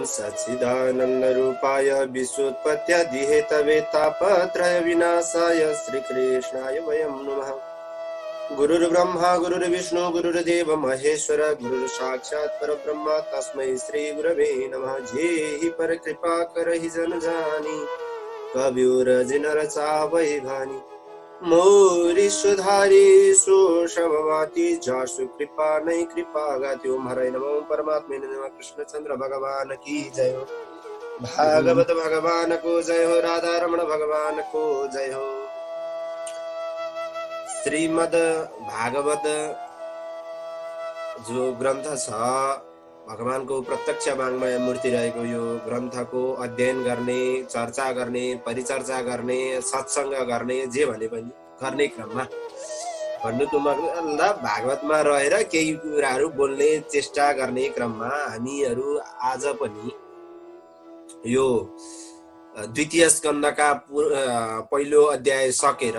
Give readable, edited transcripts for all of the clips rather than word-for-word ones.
सच्चिदानन्दरूपाय विश्वोत्पत्त्यादिहे तवे तापत्रय विनाशाय श्रीकृष्णाय वयं नमः। गुरुर्ब्रह्मा गुरुर्विष्णु गुरुर्देव महेश्वर गुरुर्साक्षात् परब्रह्म तस्मै श्रीगुरवे नमः। जेहि परकृपा करहि जन जानी कवियुरजिनर चावै भानी। मोरी सुधारी सुषमवाती जासु कृपा नै कृपा गाति। ओम हरे नमो परमात्मे नमः। कृष्णचंद्र भगवान की जय हो। भागवत भगवान को जय हो। राधा रमण भगवान को जय हो। श्रीमद् भागवत जो ग्रन्थ छ भगवानको प्रत्यक्ष वाङ्मय मूर्ति रहेको यो ग्रन्थको अध्ययन गर्ने, चर्चा गर्ने, परिचर्चा गर्ने, सत्संग गर्ने, जे भने पनि गर्ने क्रममा भन्नुको मतलब भागवतमा रहेर केही कुराहरू बोल्ने चेष्टा गर्ने क्रममा हामीहरू आज पनि यो द्वितीय स्कन्धका पहिलो अध्याय सकेर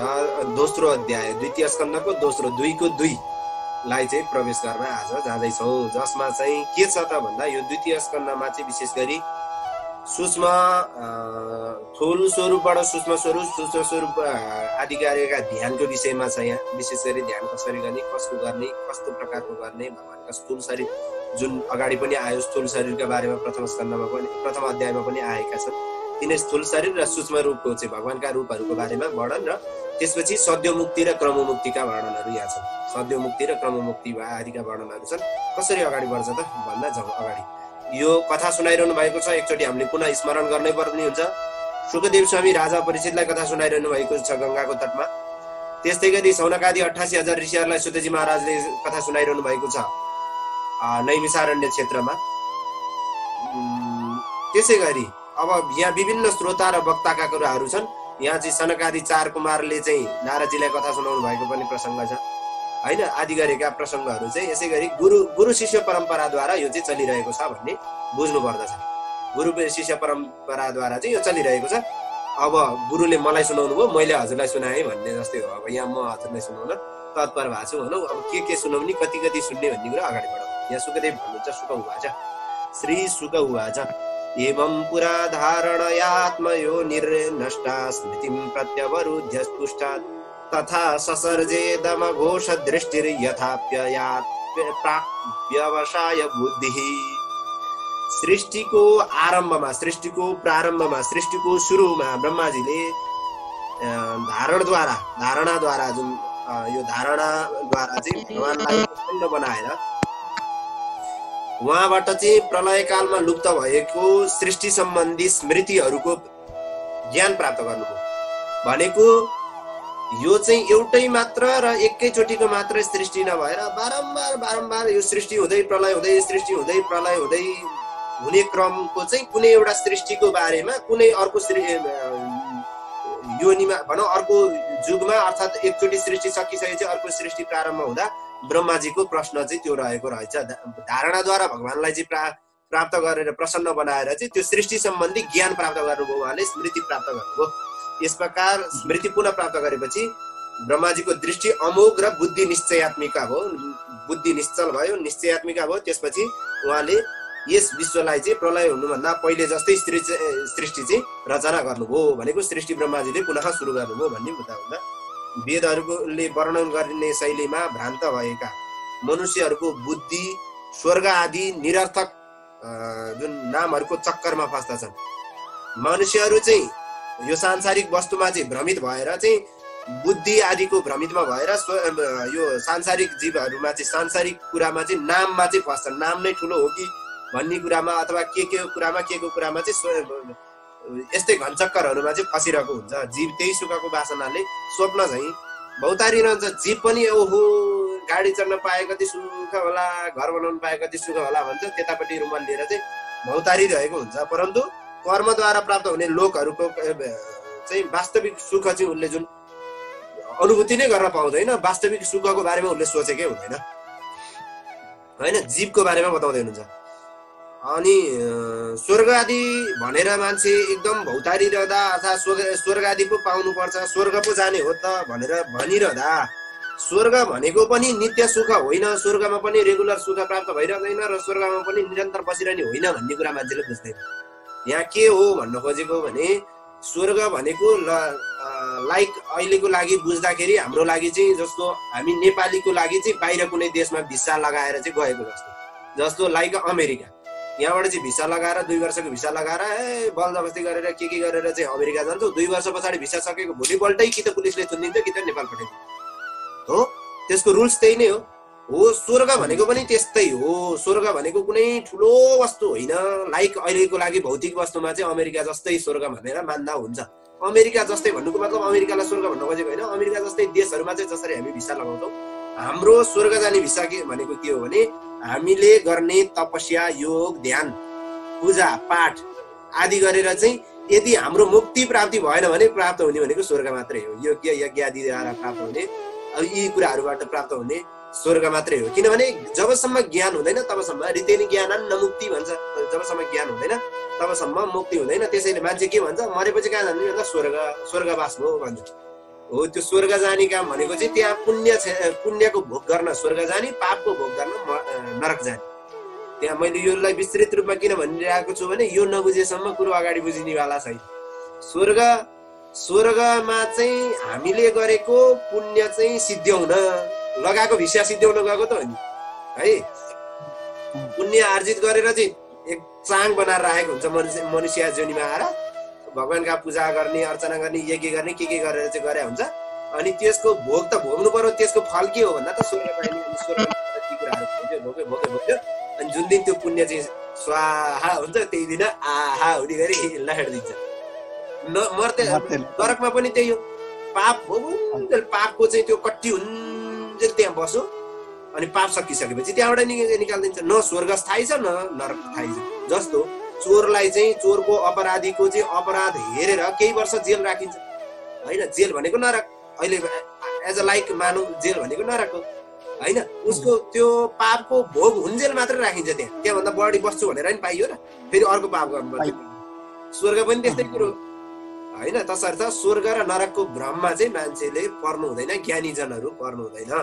दोस्रो अध्याय द्वितीय स्कन्धको दोस्रो 2 लाई चाहिँ प्रवेश गर्न आज जाँदैछौँ। जसमा चाहिँ के छ त भन्दा यो द्वितीय स्कन्धमा चाहिँ विशेष गरी सूक्ष्म थूल स्वरूपबाट सूक्ष्म स्वरूप, सूक्ष्म स्वरूप आदि कार्यका ध्यानको विषयमा छ। यहाँ विशेष गरी ध्यान कसरी गर्ने, कसको गर्ने, कस्तो प्रकारको गर्ने, भगवानका स्थूल शरीर जुन अगाडि पनि आयो स्थूल शरीरका बारेमा प्रथम स्कन्धमा पनि प्रथम अध्यायमा पनि आएका छन्। तिनै स्थूल शरीर र सूक्ष्म रूपको चाहिँ भगवानका रूपहरूको बारेमा वर्णन र त्यसपछि सद्योमुक्ति र क्रममुक्तिका वर्णनहरू यहाँ छन्। सद्योमुक्ति र क्रममुक्ति आदिका वर्णनहरू छन्। कसरी अगाडि बढ्छ त भन्दा जाउँ अगाडि। यो कथा सुनाइरहनु भएको छ, एकचोटि हामीले पुनः स्मरण गर्नै पर्ने हुन्छ। शुकदेव स्वामी राजा परीक्षितलाई कथा सुनाइरहनु भएको छ गंगाको तटमा। त्यस्तै गरी सौनकादि 88,000 ऋषिहरूलाई सुतजी महाराजले कथा सुनाइरहनु भएको छ नैमिषारण्य क्षेत्रमा। त्यसै गरी अब यहाँ विभिन्न श्रोता र वक्ताका कुराहरू छन्। यहाँ चाहिँ सनकादि 4 कुमारले चाहिँ नारदजीलाई कथा सुनाउनु भएको पनि प्रसङ्ग छ हैन। आदि गरेका प्रसङ्गहरू चाहिँ यसै गरी गुरु शिष्य परम्पराद्वारा यो चाहिँ चलिरहेको छ भन्ने बुझ्नु पर्दछ। गुरु शिष्य परम्पराद्वारा चाहिँ यो चलिरहेको छ। अब गुरुले मलाई सुनाउनु भयो, मैले हजुरलाई सुनाएँ भन्ने जस्तै हो। अब यहाँ म हजुरलाई सुनाउन तत्पर भएको छु भनौँ। अब के सुनाउने, कति सुन्ने भन्ने कुरा अगाडि बढाउँ। यहाँ सुकदेव भन्नुहुन्छ सुक उवाच। श्री सुक उवाच एवं पुरा धारणयात्मयो निर्नष्टा स्मृतिं प्रत्यवरुध्य स्पुष्टात् तथा ससर्जेदमघोष दृष्टिर्यथाप्ययात् प्राप्यवशाय बुद्धिः। सृष्टिको आरम्भमा, सृष्टिको प्रारम्भमा, सृष्टिको सुरुमा ब्रह्माजीले धारणाद्वारा जुन यो धारणाद्वारा चाहिँ भगवानलाई पिण्ड बनाएर उहाँबाट चाहिँ प्रलय कालमा लुप्त भएको सृष्टि सम्बन्धी स्मृतिहरूको ज्ञान प्राप्त गर्नुभयो। भनेको यो चाहिँ एउटै मात्र र एकैचोटिको मात्र सृष्टि नभएर बारम्बार यो सृष्टि हुँदै प्रलय हुँदै सृष्टि हुँदै प्रलय हुँदै हुने क्रमको चाहिँ कुनै एउटा सृष्टिको बारेमा कुनै अर्को योनिमा भनौँ अर्को जुगमा अर्थात् एकचोटि सृष्टि सकिसकेपछि अर्को सृष्टि प्रारम्भ हुँदा ब्रह्माजीको प्रश्न चाहिँ त्यो रहेको रहेछ। धारणाद्वारा भगवानलाई चाहिँ प्राप्त गरेर प्रसन्न बनाएर चाहिँ त्यो सृष्टि सम्बन्धी ज्ञान प्राप्त गर्नुभयो, उहाँले स्मृति प्राप्त गर्नुभयो। यस प्रकार स्मृति पुनः प्राप्त गरेपछि ब्रह्माजीको दृष्टि अमोघ र बुद्धि निश्चयात्मिका भयो, बुद्धि निश्चल भयो, निश्चयात्मिका भयो। त्यसपछि उहाँले यस विश्वलाई चाहिँ प्रलय हुनुभन्दा पहिले जस्तै सृष्टि चाहिँ रचना गर्नुभयो। भनेको सृष्टि ब्रह्माजीले पुनः सुरु गर्नुभयो भन्ने बुझ्दा हुँदा वेदहरूले वर्णन गर्ने शैलीमा भ्रान्त भएका मनुष्यहरूको बुद्धि स्वर्ग आदि निरर्थक जुन नामहरूको चक्करमा फस्दछन्। मनुष्यहरू चाहिँ यो सांसारिक वस्तुमा चाहिँ भ्रमित भएर चाहिँ बुद्धि आदिको भ्रमितमा भएर यो सांसारिक जीवहरूमा चाहिँ सांसारिक कुरामा चाहिँ नाममा चाहिँ फस्छन्। नाम नै ठुलो हो कि भन्ने कुरामा अथवा के कुरामा चाहिँ यस्तै घनचक्करहरूमा चाहिँ फसिरहेको हुन्छ। जीव त्यही सुखको वासनाले स्वप्न चाहिँ भौतारी रहन्छ। जीव पनि ओहो गाडी चढ्न पाए कति सुख होला, घर बनाउन पाए कति सुख होला भन्छ, त्यतापट्टि रुमाल लिएर चाहिँ भौतारी रहेको हुन्छ। परन्तु कर्मद्वारा प्राप्त हुने लोकहरूको चाहिँ वास्तविक सुख चाहिँ उसले जुन अनुभूति नै गर्न पाउँदैन, वास्तविक सुखको बारेमा उसले सोचेकै हुँदैन हैन, जीवको बारेमा बताउँदै हुनुहुन्छ। अनि स्वर्ग आदि भनेर मान्छे एकदम भौतारी रहँदा अथवा स्वर्ग आदि पो पाउनु पर्छ, स्वर्ग पो जाने हो त भनेर भनिरहँदा स्वर्ग भनेको पनि नित्य सुख होइन, स्वर्गमा पनि रेगुलर सुख प्राप्त भइरहँदैन र स्वर्गमा पनि निरन्तर बसिरहने होइन भन्ने कुरा मान्छेले बुझ्दैन। यहाँ के हो भन्न खोजेको भने स्वर्ग भनेको लाइक अहिलेको लागि बुझ्दाखेरि हाम्रो लागि चाहिँ जस्तो हामी नेपालीको लागि चाहिँ बाहिर कुनै देशमा भिसा लगाएर चाहिँ गएको जस्तो लाइक अमेरिका, यहाँबाट चाहिँ भिसा लगाएर 2 वर्षको भिसा लगाएर बल जबस्ती गरेर के गरेर चाहिँ अमेरिका जान्छौ, 2 वर्ष पछाडि भिसा सकेको भोलिपल्टै कि त पुलिसले थुनिदिन्छ कि त नेपाल पठाइदिन्छ हो। त्यसको रुल्स त्यही नै हो। स्वर्ग भनेको पनि त्यस्तै हो। स्वर्ग भनेको कुनै ठुलो वस्तु होइन, लाइक अहिलेको लागि भौतिक वस्तुमा चाहिँ अमेरिका जस्तै स्वर्ग भनेर मान्दा हुन्छ। अमेरिका जस्तै भन्नुको मतलब अमेरिकालाई स्वर्ग भन्न खोजेको होइन, अमेरिका जस्तै देशहरूमा चाहिँ जसरी हामी भिसा लगाउँछौँ, हाम्रो स्वर्ग जाने भिसा के भनेको के हो भने हामीले गर्ने तपस्या, योग, ध्यान, पूजा पाठ आदि गरेर चाहिँ यदि हाम्रो मुक्ति प्राप्ति भएन भने प्राप्त हुने भनेको स्वर्ग मात्रै हो। यज्ञ यज्ञादिद्वारा प्राप्त हुने यी कुराहरूबाट प्राप्त हुने स्वर्ग मात्रै हो। किनभने जबसम्म ज्ञान हुँदैन तबसम्म रितेन ज्ञानान् न मुक्ति भन्छ। जबसम्म ज्ञान हुँदैन तबसम्म मुक्ति हुँदैन। त्यसैले मान्छे के भन्छ, मरेपछि कहाँ जाने भन्दा स्वर्गवास हो भन्छ। हो त्यो स्वर्ग जाने काम भनेको चाहिँ त्यहाँ पुण्यको भोग गर्न स्वर्ग जाने, पापको भोग गर्न नरक जाने। त्यहाँ मैले योलाई विस्तृत रूपमा किन भनिरहेको छु भने यो नबुझेसम्म कुरो अगाडि बुझिनेवाला छैन। स्वर्गमा चाहिँ हामीले गरेको पुण्य चाहिँ सिद्ध्याउन लगाएको भिसा सिद्ध्याउन गएको त हो नि है। पुण्य आर्जित गरेर चाहिँ एक चाङ बनाएर राखेको हुन्छ मनुष्य जोनीमा आएर भगवानका पूजा गर्ने, अर्चना गर्ने, यज्ञ गर्ने, के गरेर चाहिँ गरे हुन्छ। अनि त्यसको भोग त भोग्नु पर्यो। त्यसको फल के हो भन्दा त स्वर्ग पाइने, स्वर्ग कुराहरू भोग्यो। अनि जुन दिन त्यो पुण्य चाहिँ स्वाहा हुन्छ त्यही दिन आहा हुने गरी लहरिदिन्छ। नरकमा पनि त्यही हो। पाप भोग्यो, पापको चाहिँ त्यो कट्टी हुन्छ त्यहाँ बस्यो। अनि पाप सकिसकेपछि त्यहाँबाट निकालिदिन्छ। न स्वर्ग स्थायी छ न नरक स्थायी छ। जस्तो चोरलाई चाहिँ चोरको अपराधीको चाहिँ अपराध हेरेर केही वर्ष जेल राखिन्छ होइन। जेल भनेको नरक, अहिले एज अ लाइक मानौ जेल भनेको नरक हो होइन। उसको त्यो पापको भोग हुन्जेल मात्रै राखिन्छ त्यहाँभन्दा बढी बस्छु भनेर नि पाइयो र फेरि अर्को पाप गर्नुपर्छ। स्वर्ग पनि त्यस्तै कुरो होइन। तसर्थ स्वर्ग र नरकको भ्रममा चाहिँ मान्छेले पर्नु हुँदैन, ज्ञानीजनहरू पर्नु हुँदैन।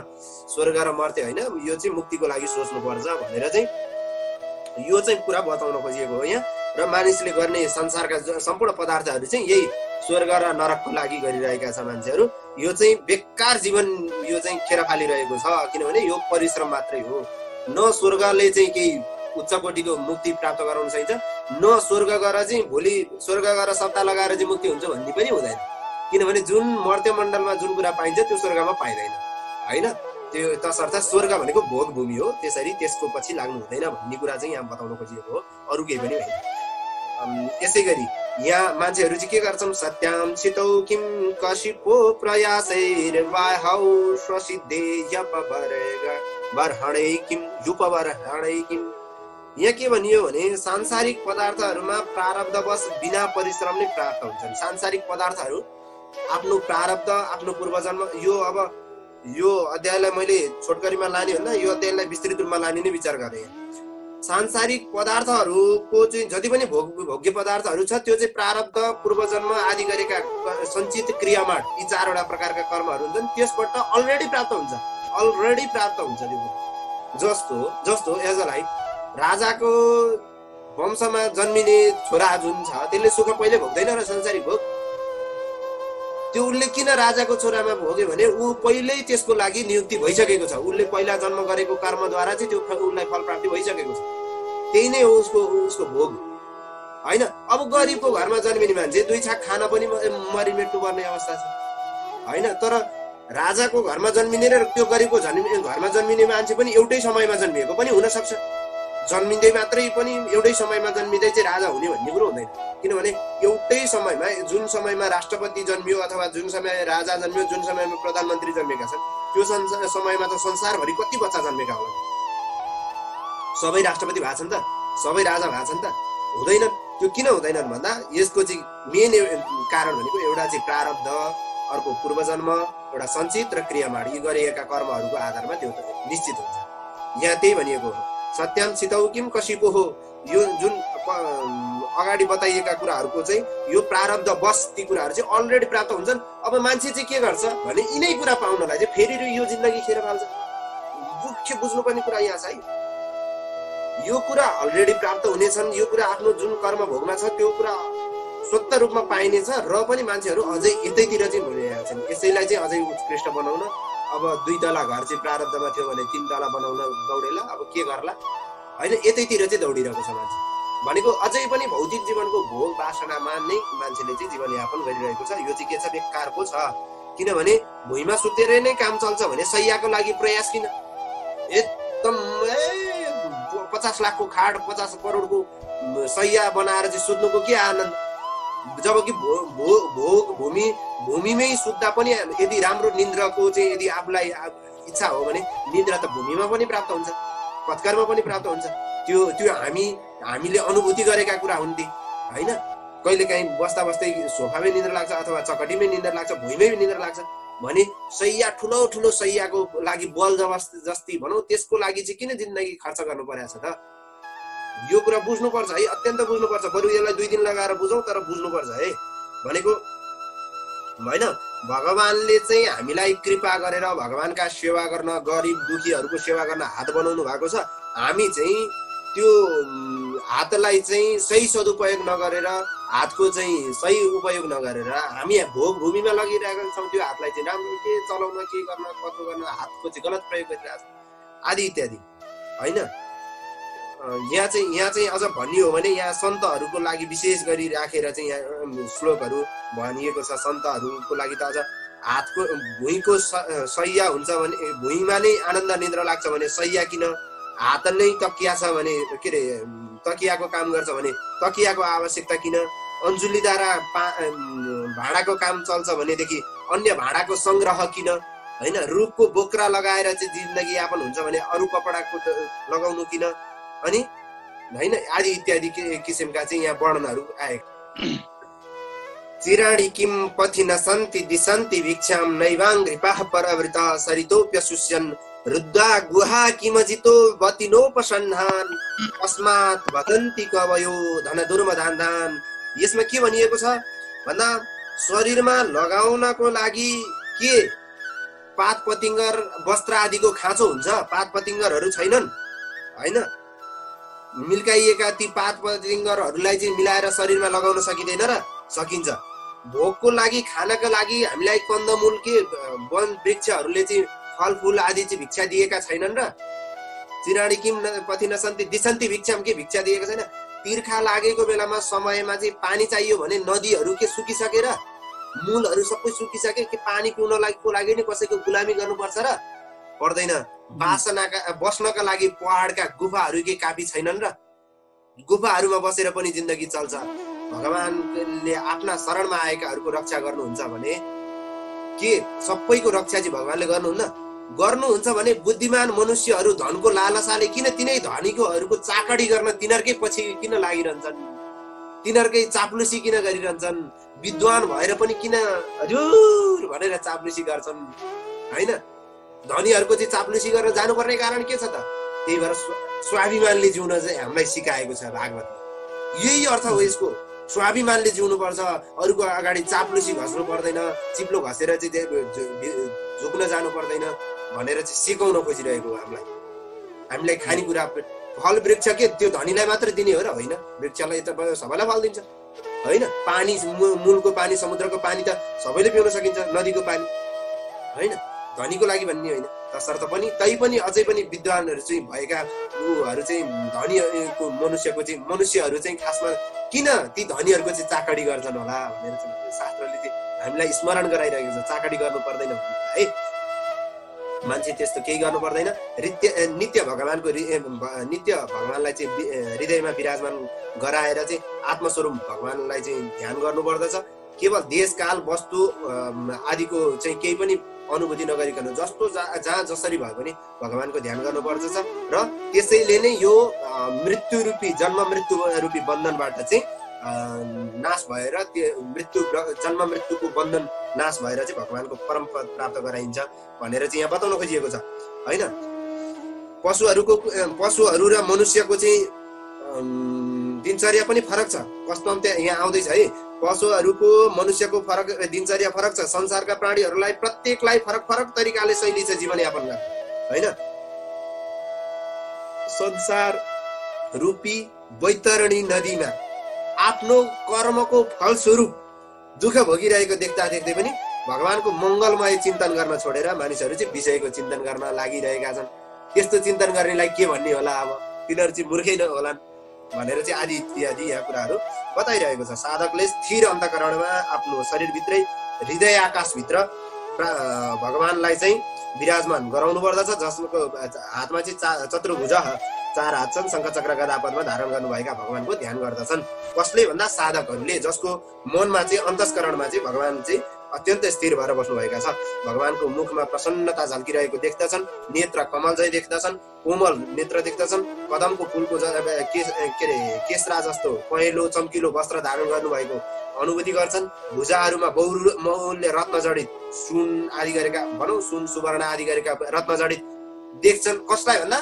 स्वर्ग र मर्त्य होइन, यो चाहिँ मुक्तिको लागि सोच्नुपर्छ भनेर चाहिँ यो चाहिँ कुरा बताउन खोजिएको हो यहाँ। र मानिसले गर्ने संसारका सम्पूर्ण पदार्थहरू चाहिँ यही स्वर्ग र नरकको लागि गरिरहेका छ मान्छेहरू। यो चाहिँ बेकार जीवन यो चाहिँ खेर फालिरहेको छ। किनभने यो परिश्रम मात्रै हो। न स्वर्गले चाहिँ केही उच्च कोटिको मुक्ति प्राप्त गराउन सकिन्छ, न स्वर्ग गएर चाहिँ भोलि स्वर्ग गएर सत्ता लगाएर चाहिँ मुक्ति हुन्छ भन्ने पनि हुँदैन। किनभने जुन मर्त्य मण्डलमा जुन कुरा पाइन्छ त्यो स्वर्गमा पाइँदैन होइन। त्यो तसर्थ स्वर्ग भनेको भोग भूमि हो। त्यसरी त्यसको पछि लाग्नु हुँदैन भन्ने कुरा चाहिँ यहाँ बताउन खोजिएको हो, अरू केही पनि होइन। यसै गरी यहाँ मान्छेहरू चाहिँ के गर्छन्, सत्याम छितौ किम कशिपो प्रयासैर्वाहौ स्वसिद्धे यपवर्हणै किम युपवर्हणै किम। यहाँ के भनियो भने सांसारिक पदार्थहरूमा प्रारब्धवश बिना परिश्रम नै प्राप्त हुन्छन्। सांसारिक पदार्थहरू आफ्नो प्रारब्ध, आफ्नो पूर्वजन्म, यो अध्यायलाई मैले छोटकरीमा लाने भन्दा यो अध्यायलाई विस्तृत रूपमा लाने नै विचार गरेँ। सांसारिक पदार्थहरूको चाहिँ जति पनि भोग्य पदार्थहरू छ त्यो चाहिँ प्रारब्ध, पूर्वजन्म आदि गरेका सञ्चित क्रियामा यी 4वटा प्रकारका कर्महरू हुन्छन्। त्यसबाट अलरेडी प्राप्त हुन्छ त्यो। जस्तो एज अ लाइक राजाको वंशमा जन्मिने छोरा जुन छ त्यसले सुख पहिले भोग्दैन र संसारिक भोग। त्यो उसले किन राजाको छोरामा भोग्यो भने ऊ पहिल्यै त्यसको लागि नियुक्ति भइसकेको छ। उसले पहिला जन्म गरेको कर्मद्वारा चाहिँ त्यो उसलाई फल प्राप्ति भइसकेको छ। त्यही नै हो उसको भोग होइन। अब गरिबको घरमा जन्मिने मान्छे 2 छाक खान पनि मरिमेट्नु पर्ने अवस्था छ होइन। तर राजाको घरमा जन्मिने र त्यो गरिबको घरमा जन्मिने मान्छे पनि एउटै समयमा जन्मिएको पनि हुन सक्छ। जन्मिँदै मात्रै पनि एउटै समयमा जन्मिँदै चाहिँ राजा हुने भन्ने कुरो हुँदैन। किनभने एउटै समयमा जुन समयमा राष्ट्रपति जन्मियो अथवा जुन समय राजा जन्मियो, जुन समयमा प्रधानमन्त्री जन्मेका छन् त्यो समयमा त संसारभरि कति बच्चा जन्मेका होला। सबै राष्ट्रपति भएको छन् त, सबै राजा भएको छन् त? हुँदैन। त्यो किन हुँदैनन् भन्दा यसको चाहिँ मेन कारण भनेको एउटा चाहिँ प्रारब्ध, अर्को पूर्वजन्म, एउटा सञ्चित र क्रियामाड, यी गरिएका कर्महरूको आधारमा त्यो निश्चित हुन्छ। यहाँ त्यही भनिएको हो। सत्यम चितौ किम कसिको हो, यो जुन अगाडि बताइएका कुराहरूको चाहिँ यो प्रारब्ध बस ती कुराहरू चाहिँ अलरेडी प्राप्त हुन्छन्। अब मान्छे चाहिँ के गर्छ भने यिनै कुरा पाउनलाई चाहिँ फेरि यो जिन्दगी खेर फाल्छ। मुख्य बुझ्नुपर्ने कुरा यहाँ छ है। यो कुरा अलरेडी प्राप्त हुनेछन्, यो कुरा आफ्नो जुन कर्म भोगमा छ त्यो कुरा स्वतः रूपमा पाइनेछ, र पनि मान्छेहरू अझै यतैतिर चाहिँ भइरहेका छन्। यसैलाई चाहिँ अझै उत्कृष्ट बनाउन अब 2 तला घर चाहिँ प्रारब्धमा थियो भने 3 तला बनाउन दौडेला, अब के गर्ला होइन, यतैतिर चाहिँ दौडिरहेको छ मान्छे। भनेको अझै पनि भौतिक जीवनको भोग वासनामा नै मान्छेले चाहिँ जीवनयापन गरिरहेको छ। यो चाहिँ के छ, बेकारको छ। किनभने भुइँमा सुतेरै नै काम चल्छ भने सैयाको लागि प्रयास किन? एकदम 50 लाखको खाट 50 करोडको सैया बनाएर चाहिँ सुत्नुको के आनन्द, जबकि भूमिमै सुत्दा पनि यदि राम्रो निन्द्राको चाहिँ यदि आफूलाई इच्छा हो भने निद्रा त भूमिमा पनि प्राप्त हुन्छ, पत्करमा पनि प्राप्त हुन्छ। त्यो हामीले अनुभूति गरेका कुरा हुन् ती होइन। कहिले काहीँ बस्दा बस्दै सोफामै निन्द्रा लाग्छ अथवा चकटीमै निन्द्रा लाग्छ, भुइँमै निन्द्रा लाग्छ भने सैया ठुलो सैयाको लागि बल जबरजस्ती भनौँ, त्यसको लागि चाहिँ किन जिन्दगी खर्च गर्नु परेको छ त? यो कुरा बुझ्नुपर्छ है, अत्यन्त बुझ्नुपर्छ। बरु यसलाई 2 दिन लगाएर बुझौँ, तर बुझ्नुपर्छ है। भनेको होइन, भगवानले चाहिँ हामीलाई कृपा गरेर भगवानका सेवा गर्न, गरिब दुखीहरूको सेवा गर्न हात बनाउनु भएको छ। हामी चाहिँ त्यो हातलाई चाहिँ सही सदुपयोग नगरेर, हातको चाहिँ सही उपयोग नगरेर हामी भोग भूमिमा लगिरहेका छौँ। त्यो हातलाई चाहिँ राम्रो के चलाउन, के गर्न, कस्तो गर्न, हातको चाहिँ गलत प्रयोग गरिरहेको छ आदि इत्यादि होइन। यहाँ चाहिँ अझ भनियो भने यहाँ सन्तहरूको लागि विशेष गरी राखेर चाहिँ यहाँ श्लोकहरू भनिएको छ। सन्तहरूको लागि त अझ हातको भुइँको सैया हुन्छ भने, भुइँमा नै आनन्द निद्रा लाग्छ भने सैया किन? हात नै तकिया छ भने के अरे तकियाको काम गर्छ भने तकियाको आवश्यकता किन? अन्जुलीद्वारा भाँडाको काम चल्छ भनेदेखि अन्य भाँडाको सङ्ग्रह किन? होइन, रुखको बोक्रा लगाएर चाहिँ जिन्दगी यापन हुन्छ भने अरू कपडाको लगाउनु किन? अनि होइन आदि इत्यादि किसिमका चाहिँ यहाँ वर्णनहरू आएको। चिराणी किम पथि न सन्ति दिसन्ति भिक्षाम नैवाङ्घ्रिपाः परवृतः सरितोप्यशुष्यन् रुद्धा गुहा किमजितो बतिनोपसन्धान अस्मात् वदन्ति कवयो धन दुर्मदान दान। यसमा के भनिएको छ भन्दा शरीरमा लगाउनको लागि के पात पतिङ्गर वस्त्र आदिको खाँचो हुन्छ? पात पतिङ्गरहरू छैनन् होइन। मिल्काइएका ती पात पतिङ्गरहरूलाई चाहिँ मिलाएर शरीरमा लगाउन सकिँदैन र? सकिन्छ। भोगको लागि, खानाको लागि हामीलाई कन्दमूल के वन वृक्षहरूले चाहिँ फलफुल आदि चाहिँ भिक्षा दिएका छैनन् र? चिराणी किम पथि नसन्ति दिसन्ति भिक्षाम, के भिक्षा दिएको छैन? तिर्खा लागेको बेलामा समयमा चाहिँ पानी चाहियो भने नदीहरू के सुकिसकेर, मूलहरू सबै सुकिसके, के पानी पिउनको लागि नि कसैको गुलामी गर्नुपर्छ र? पर्दैन। वासनाका बस्नका लागि पहाडका गुफाहरू के काफी छैनन् र? गुफाहरूमा बसेर पनि जिन्दगी चल्छ। भगवानले आफ्ना शरणमा आएकाहरूको रक्षा गर्नुहुन्छ भने के सबैको रक्षा चाहिँ भगवानले गर्नुहुन्छ भने बुद्धिमान मनुष्यहरू धनको लालसाले किन तिनै धनीकोहरूको चाकडी गर्न तिनीहरूकै पछि किन लागिरहन्छन्? तिनीहरूकै चाप्लुसी किन गरिरहन्छन्? विद्वान भएर पनि किन हजुर भनेर चाप्लुसी गर्छन् होइन? धनीहरूको चाहिँ चाप्लुसी गरेर जानुपर्ने कारण के छ त? त्यही भएर स्वाभिमानले जिउन चाहिँ हामीलाई सिकाएको छ भागवतले। यही अर्थ हो यसको। स्वाभिमानले जिउनु पर्छ, अरूको अगाडि चाप्लुसी घस्नु पर्दैन, चिप्लो घसेर चाहिँ झुक्न जानु पर्दैन भनेर चाहिँ सिकाउन खोजिरहेको हो हामीलाई खानेकुरा। फल वृक्ष के त्यो धनीलाई मात्र दिने हो र? होइन, वृक्षलाई त सबैलाई फल दिन्छ होइन। पानी, मूलको पानी, समुद्रको पानी त सबैले पिउन सकिन्छ, नदीको पानी होइन, धनीको लागि भन्ने होइन। तसर्थ पनि तैपनि अझै पनि विद्वानहरू चाहिँ भएका उहरू चाहिँ धनीको मनुष्यहरू चाहिँ खासमा किन ती धनीहरूको चाहिँ चाकडी गर्छन् होला भनेर चाहिँ शास्त्रले चाहिँ हामीलाई स्मरण गराइरहेको छ। चाकडी गर्नु पर्दैन है, मान्छे त्यस्तो केही गर्नु पर्दैन। नित्य भगवानलाई चाहिँ हृदयमा विराजमान गराएर चाहिँ आत्मस्वरूप भगवानलाई चाहिँ ध्यान गर्नुपर्दछ। केवल देशकाल वस्तु आदिको चाहिँ केही पनि अनुभूति नगरिकन जस्तो जहाँ जसरी भए पनि भगवानको ध्यान गर्नुपर्दछ र त्यसैले नै यो मृत्यु रूपी जन्म मृत्यु रूपी बन्धनबाट चाहिँ नाश भएर जन्म मृत्युको बन्धन नाश भएर चाहिँ भगवानको परम पद प्राप्त गराइन्छ भनेर चाहिँ यहाँ बताउन खोजिएको छ होइन। पशुहरू र मनुष्यको चाहिँ दिनचर्या पनि फरक छ। कस्तो त्यहाँ यहाँ आउँदैछ है, पशुहरूको मनुष्यको फरक दिनचर्या फरक छ। संसारका प्राणीहरूलाई प्रत्येकलाई फरक फरक तरिकाले शैली छ जीवनयापन गर्ने, होइन? संसार रूपी वैतरणी नदीमा आफ्नो कर्मको फलस्वरूप दुःख भोगिरहेको देख्दा देख्दै पनि भगवानको मङ्गलमय चिन्तन गर्न छोडेर मानिसहरू चाहिँ विषयको चिन्तन गर्न लागिरहेका छन्। त्यस्तो चिन्तन गर्नेलाई के भन्ने होला, अब तिनीहरू चाहिँ मूर्खै होलान् भनेर चाहिँ आदि इत्यादि यहाँ कुराहरू बताइरहेको छ। साधकले स्थिर अन्तःकरणमा आफ्नो शरीरभित्रै हृदय आकाशभित्र भगवानलाई चाहिँ विराजमान गराउनु पर्दछ, जसको हातमा चाहिँ चतुर्भुज 4 हात छन्, शङ्ख चक्र गदा पद्म धारण गर्नुभएका भगवानको ध्यान गर्दछन्। कसले भन्दा साधकहरूले, जसको मनमा चाहिँ अन्तस्करणमा चाहिँ भगवान चाहिँ अत्यन्त स्थिर भएर बस्नुभएका छ। भगवानको मुखमा प्रसन्नता झल्किरहेको देख्दछन्, नेत्र कमल झैँ देख्दछन्, कोमल नेत्र देख्दछन्, कदमको फुलको केसरा जस्तो पहेँलो चम्किलो वस्त्र धारण गर्नुभएको अनुभूति गर्छन्। भुजाहरूमा बहुमूल्य रत्न जडित सुन आदि गरेका, भनौँ सुन सुवर्ण आदि गरेका रत्न जडित देख्छन्। कसलाई भन्दा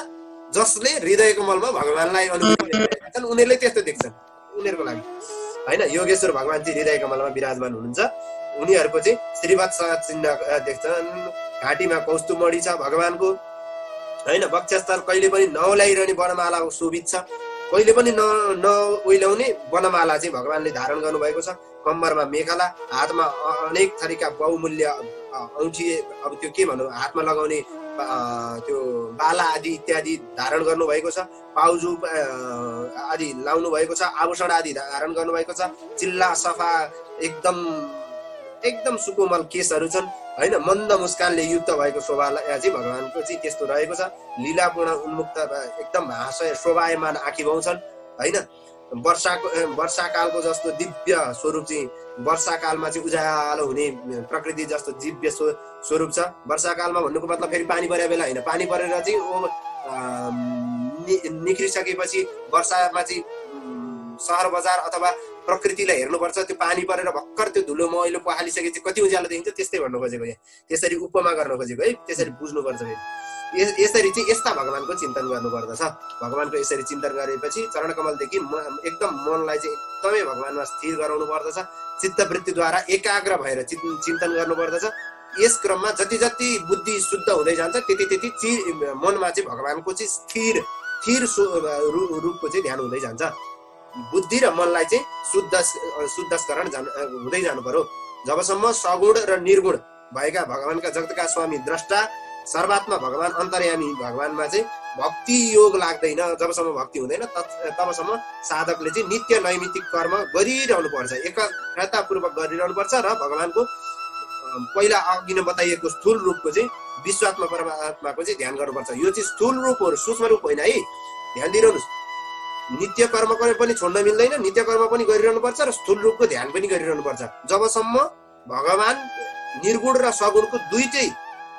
जसले हृदय कमलमा भगवानलाई अनुभूति गरिरहेछन् उनीहरूले त्यस्तो देख्छन्, उनीहरूको लागि, होइन? योगेश्वर भगवान चाहिँ हृदय कमलमा विराजमान हुनुहुन्छ। उनीहरूको चाहिँ श्रीवत्स चिन्ह देख्छन्, घाँटीमा कौस्तुभमणि छ भगवानको, होइन? वक्षस्थल कहिले पनि नओलाइरहने वनमाला शोभित छ, कहिले पनि नओइलाउने वनमाला चाहिँ भगवानले धारण गर्नुभएको छ। कम्मरमा मेखला, हातमा अनेक थरीका बहुमूल्य औँठी, अब त्यो के भनौँ, हातमा लगाउने त्यो बाला आदि इत्यादि धारण गर्नुभएको छ। पाउजु आदि लाउनु भएको छ, आभूषण आदि धारण गर्नुभएको छ। चिल्ला सफा एकदम सुकोमल केसहरू छन्, होइन? मन्द मुस्कानले युक्त भएको शोभालाई चाहिँ भगवानको चाहिँ त्यस्तो रहेको छ। लीलापूर्ण उन्मुक्त एकदम हाँस्य शोभायमान आँखी भाउँछन्, होइन? वर्षाकालको जस्तो दिव्य स्वरूप चाहिँ वर्षाकालमा चाहिँ उज्यालो हुने प्रकृति जस्तो दिव्य स्वरूप छ। वर्षाकालमा भन्नुको मतलब फेरि पानी परेको बेला होइन, पानी परेर चाहिँ निख्रिसकेपछि वर्षामा चाहिँ सहर बजार अथवा प्रकृतिलाई हेर्नुपर्छ। त्यो पानी परेर भर्खर त्यो धुलो मैलो पखालिसकेपछि कति उज्यालो देखिन्छ, त्यस्तै भन्नु खोजेको यहाँ, त्यसरी उपमा गर्न खोजेको है, त्यसरी बुझ्नुपर्छ। यसरी चाहिँ यस्ता भगवानको चिन्तन गर्नुपर्दछ। भगवानको यसरी चिन्तन गरेपछि चरणकमलदेखि एकदम मनलाई चाहिँ एकदमै भगवानमा स्थिर गराउनु पर्दछ। चित्तवृत्तिद्वारा एकाग्र भएर चिन्तन गर्नुपर्दछ। यस क्रममा जति जति बुद्धि शुद्ध हुँदै जान्छ त्यति मनमा चाहिँ भगवानको चाहिँ स्थिर रूपको चाहिँ ध्यान हुँदै जान्छ। बुद्धि र मनलाई चाहिँ शुद्धस्करण हुँदै जानु पर्यो। जबसम्म सगुण र निर्गुण भएका भगवानका जगतका स्वामी द्रष्टा सर्वात्मा भगवान अन्तर्यामी भगवानमा चाहिँ भक्ति योग लाग्दैन, जबसम्म भक्ति हुँदैन तबसम्म साधकले चाहिँ नित्य नैमित्तिक कर्म गरिरहनु पर्छ, एकाग्रतापूर्वक गरिरहनु पर्छ र भगवानको पहिला अघि नै बताइएको स्थूल रूपको चाहिँ विश्वात्मा परमात्माको चाहिँ ध्यान गर्नुपर्छ। यो चाहिँ स्थूल रूप हो, सूक्ष्म रूप होइन है, ध्यान दिइरहनुहोस्। नित्य कर्म पनि छोड्न मिल्दैन, नित्य कर्म पनि गरिरहनु पर्छ र स्थूल रूपको ध्यान पनि गरिरहनु पर्छ। जबसम्म भगवान निर्गुण र सगुणको दुईटै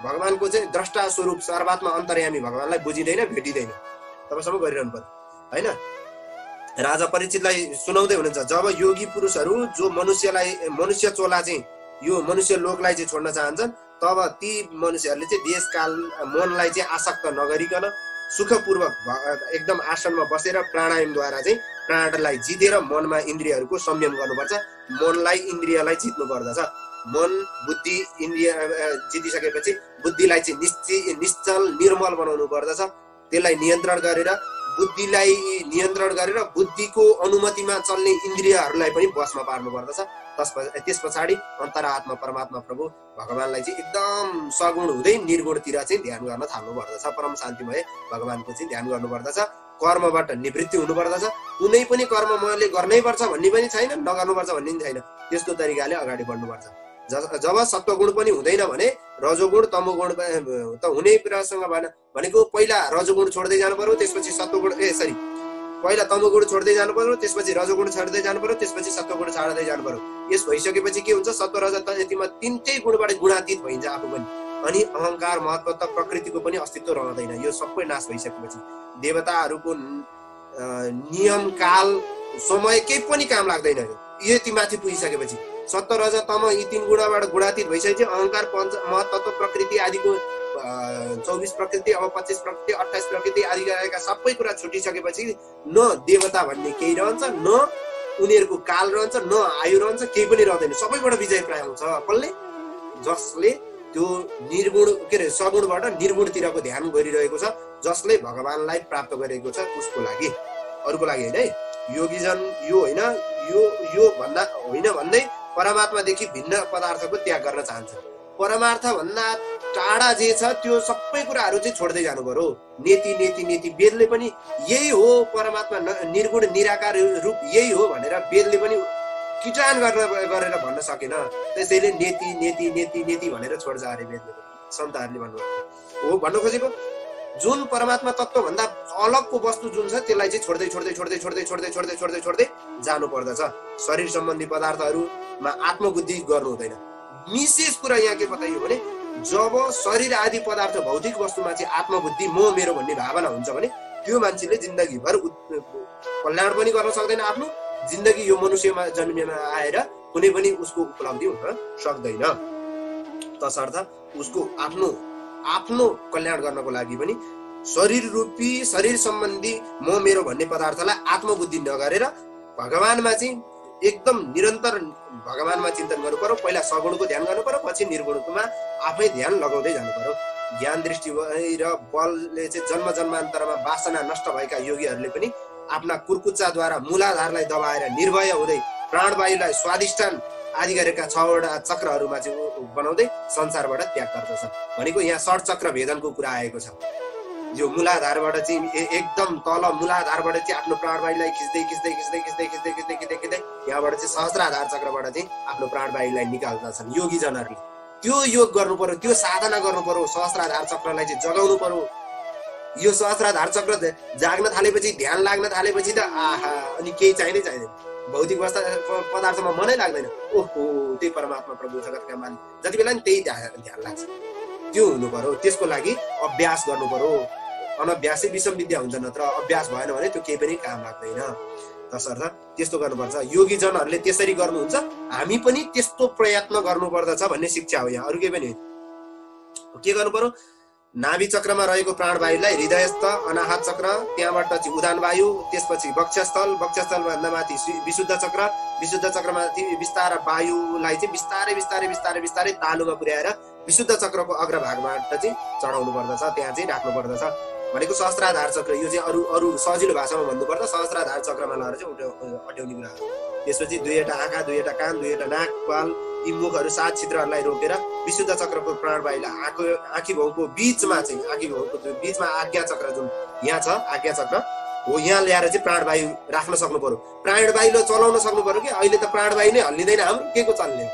भगवानको चाहिँ द्रष्टा स्वरूप सर्वात्मा अन्तर्यामी भगवानलाई बुझिँदैन, भेटिँदैन, तबसम्म गरिरहनु पर्छ, होइन? राजा परीक्षितलाई सुनाउँदै हुनुहुन्छ, जब योगी पुरुषहरू जो मनुष्य चोला चाहिँ यो मनुष्य लोकलाई चाहिँ छोड्न चाहन्छन्, तब ती मनुष्यहरूले चाहिँ देशकाल मनलाई चाहिँ आसक्त नगरिकन सुखपूर्वक एकदम आसनमा बसेर प्राणायामद्वारा चाहिँ प्राणलाई जितेर मनमा इन्द्रियहरूको संयम गर्नुपर्छ। मनलाई इन्द्रियलाई जित्नु पर्दछ। मन बुद्धि इन्द्रिय जितिसकेपछि बुद्धिलाई चाहिँ निश्चल निर्मल बनाउनु पर्दछ। त्यसलाई नियन्त्रण गरेर बुद्धिको अनुमतिमा चल्ने इन्द्रियहरूलाई पनि वशमा पार्नु पर्दछ। त्यस पछाडि अन्तरात्मा परमात्मा प्रभु भगवानलाई चाहिँ एकदम सगुण हुँदै निर्गुणतिर चाहिँ ध्यान गर्न थाल्नु पर्दछ। परम शान्तिमय भगवानको चाहिँ ध्यान गर्नु पर्दछ। कर्मबाट निवृत्ति हुनु पर्दछ। कुनै पनि कर्म मैले गर्नै पर्छ भन्ने पनि छैन, नगर्नुपर्छ भन्ने पनि छैन, त्यस्तो तरिकाले अगाडि बढ्नुपर्छ। जब सत्वगुण पनि हुँदैन भने रजोगुण तमोगुण त हुने प्रसङ्ग भएन भनेको पहिला रजोगुण छोड्दै जानु पर्यो, त्यसपछि सत्वगुण पहिला तमोगुण छोड्दै जानु पर्यो, त्यसपछि रजोगुण छोड्दै जानु पर्यो, त्यसपछि सत्वगुण छाड्दै जानु पर्यो। यस भइसकेपछि के हुन्छ, सत्व रज यतिमा तीनटै गुणबाट गुणातीत भइन्छ आफू पनि, अनि अहंकार महत्त्व प्रकृतिको पनि अस्तित्व रहँदैन। यो सबै नाश भइसकेपछि देवताहरूको नियम काल समय केही पनि काम लाग्दैन। यति माथि पुगिसकेपछि सत्व रज तम यी तीन गुणबाट गुणातीत भइसकेपछि अहंकार महत्त्व प्रकृति आदिको 24 प्रकृति, अब 25 प्रकृति, 28 प्रकृति आदि गरेका सबै कुरा छुटिसकेपछि न देवता भन्ने केही रहन्छ, न उनीहरूको काल रहन्छ, न आयु रहन्छ, केही पनि रहँदैन। सबैबाट विजय प्राप्त हुन्छ। कसले? जसले त्यो निर्गुण के अरे सगुणबाट निर्गुणतिरको ध्यान गरिरहेको छ, जसले भगवानलाई प्राप्त गरेको छ, उसको लागि, अरूको लागि होइन है। योगीजन यो होइन, यो भन्दा होइन भन्दै परमात्मादेखि भिन्न पदार्थको त्याग गर्न चाहन्छ। परमार्थ भन्दा टाढा जे छ त्यो सबै कुराहरू चाहिँ छोड्दै जानु पर्यो। नेति नेति नेति वेदले पनि यही हो, परमात्मा निर्गुण निराकार रूप यही हो भनेर वेदले पनि किटान गरेर भन्न सकेन। त्यसैले नेति नेति नेति नेति भनेर छोड्छ अरे वेदले, सन्तहरूले भन्नुभएको हो। भन्न खोजेको जुन परमात्मा तत्व भन्दा अलगको वस्तु जुन छ त्यसलाई चाहिँ छोड्दै छोड्दै छोड्दै छोड्दै छोड्दै छोड्दै छोड्दै छोड्दै जानु पर्दछ। शरीर सम्बन्धी पदार्थहरूमा आत्मबुद्धि गर्नु हुँदैन। विशेष कुरा यहाँ के बताइयो भने जब शरीर आदि पदार्थ भौतिक वस्तुमा चाहिँ आत्मबुद्धि म मेरो भन्ने भावना हुन्छ भने त्यो मान्छेले जिन्दगीभर कल्याण पनि गर्न सक्दैन। आफ्नो जिन्दगी यो मनुष्यमा जन्मिएमा आएर कुनै पनि उसको उपलब्धि हुन सक्दैन। तसर्थ उसको आफ्नो कल्याण गर्नको लागि पनि शरीर रूपी शरीर सम्बन्धी म मेरो भन्ने पदार्थलाई आत्मबुद्धि नगरेर भगवानमा चाहिँ एकदम निरन्तर भगवानमा चिन्तन गर्नु पर्यो। पहिला सगुणको ध्यान गर्नु पर्यो, पछि निर्गुणकोमा आफै ध्यान लगाउँदै जानु पर्यो। ज्ञान दृष्टि र बलले चाहिँ जन्म जन्मान्तरमा वासना नष्ट भएका योगीहरूले पनि आफ्ना कुर्कुच्चाद्वारा मूलाधारलाई दबाएर निर्भय हुँदै प्राणवायुलाई स्वादिष्ठान आदि गरेका 6वटा चक्रहरूमा चाहिँ बनाउँदै संसारबाट त्याग गर्दछन्। भनेको यहाँ 6 चक्र भेदनको कुरा आएको छ। यो मूलाधारबाट चाहिँ एकदम तल मूलाधारबाट चाहिँ आफ्नो प्राणवायुलाई खिच्दै खिच्दै खिच्दै खिच्दै खिच्दै खिच्दै खिच्दै खिच्दै यहाँबाट चाहिँ सहस्राधार चक्रबाट चाहिँ आफ्नो प्राणवायुलाई निकाल्दछन् योगीजनहरूले। त्यो योग गर्नु पर्यो, त्यो साधना गर्नु पर्यो, सहस्राधार चक्रलाई चाहिँ जगाउनु पर्यो। यो सहस्राधार चक्र जाग्न थालेपछि, ध्यान लाग्न थालेपछि त आहा अनि केही चाहिँदै चाहिँदैन। भौतिक पदार्थमा मनै लाग्दैन। ओहो त्यही परमात्मा प्रभु जगतका मालिक जति बेला नि त्यही ध्यान लाग्छ। त्यो हुनु पर्यो। त्यसको लागि अभ्यास गर्नु पर्यो। अनभ्यासै विषम विद्या हुन्छ, नत्र अभ्यास भएन भने त्यो केही पनि काम लाग्दैन। तसर्थ त्यस्तो गर्नुपर्छ। योगीजनहरूले त्यसरी गर्नुहुन्छ, हामी पनि त्यस्तो प्रयत्न गर्नुपर्दछ भन्ने शिक्षा हो यहाँ, अरू केही पनि होइन। के गर्नु पर्यो? नाभि चक्रमा रहेको प्राणवायुलाई हृदयस्थ अनाहत चक्र, त्यहाँबाट चाहिँ उदान वायु, त्यसपछि वक्षस्थल, वक्षस्थल भन्दा माथि विशुद्ध चक्र, विशुद्ध चक्रमाथि बिस्तार वायुलाई चाहिँ बिस्तारै बिस्तारै बिस्तारै बिस्तारै तालुमा पुर्याएर विशुद्ध चक्रको अग्रभागबाट चाहिँ चढाउनु पर्दछ, त्यहाँ चाहिँ राख्नु पर्दछ। भनेको सहस्राधार चक्र, यो चाहिँ अरू सजिलो भाषामा भन्नुपर्दा सहस्राधार चक्रमा लगाएर चाहिँ अट्याउने कुरा हो। त्यसपछि 2वटा आँखा, 2वटा कान, 2वटा नाक, पाल, यी मुखहरू 7 छिद्रहरूलाई रोकेर विशुद्ध चक्रको प्राणवायुलाई आँखी भाउको बिचमा चाहिँ आँखी भाउको बिचमा आज्ञा चक्र जुन यहाँ छ, आज्ञा चक्र हो, यहाँ ल्याएर चाहिँ प्राणवायु राख्न सक्नु पर्यो। प्राणवायुले चलाउन सक्नु पर्यो कि अहिले त प्राणवायु नै हल्लिँदैन हाम्रो, के को चल्ने?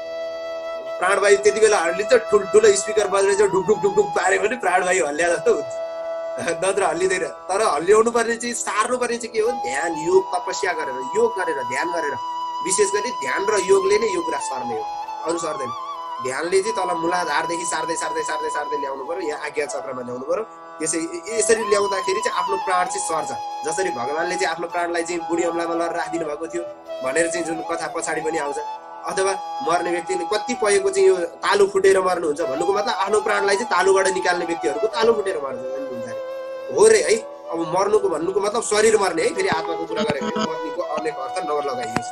प्राणवायु त्यति बेला हल्लिन्छ, ठुल्ठुलो स्पिकर बजेर चाहिँ ढुकढुक ढुकढुक पार्यो भने प्राणवायु हल्ल्या जस्तो हुन्छ, नत्र हल्लिँदैन। तर हल्ल्याउनु पर्ने चाहिँ सार्नु पर्ने चाहिँ के हो? ध्यान, योग, तपस्या गरेर, योग गरेर, ध्यान गरेर, विशेष गरी ध्यान र योगले नै यो कुरा सर्ने हो, अरू सर्दैन। ध्यानले चाहिँ तल मूलाधारदेखि सार्दै सार्दै सार्दै सार्दै ल्याउनु पर्यो, यहाँ आज्ञा चक्रमा ल्याउनु पर्यो। यसरी ल्याउँदाखेरि चाहिँ आफ्नो प्राण चाहिँ सर्छ। जसरी भगवानले चाहिँ आफ्नो प्राणलाई चाहिँ बुढी अम्लामा लएर राखिदिनु भएको थियो भनेर चाहिँ जुन कथा पछाडि पनि आउँछ, अथवा मर्ने व्यक्तिले कतिपयको चाहिँ यो तालु फुटेर मर्नुहुन्छ भन्नुको मतलब आफ्नो प्राणलाई चाहिँ तालुबाट निकाल्ने व्यक्तिहरूको तालु फुटेर मर्नुहुन्छ हो रे है। अब मर्नुको भन्नुको मतलब शरीर मर्ने है, फेरि आत्माको कुरा गरेको मर्नेको अनेक अर्थ नलगाइयोस्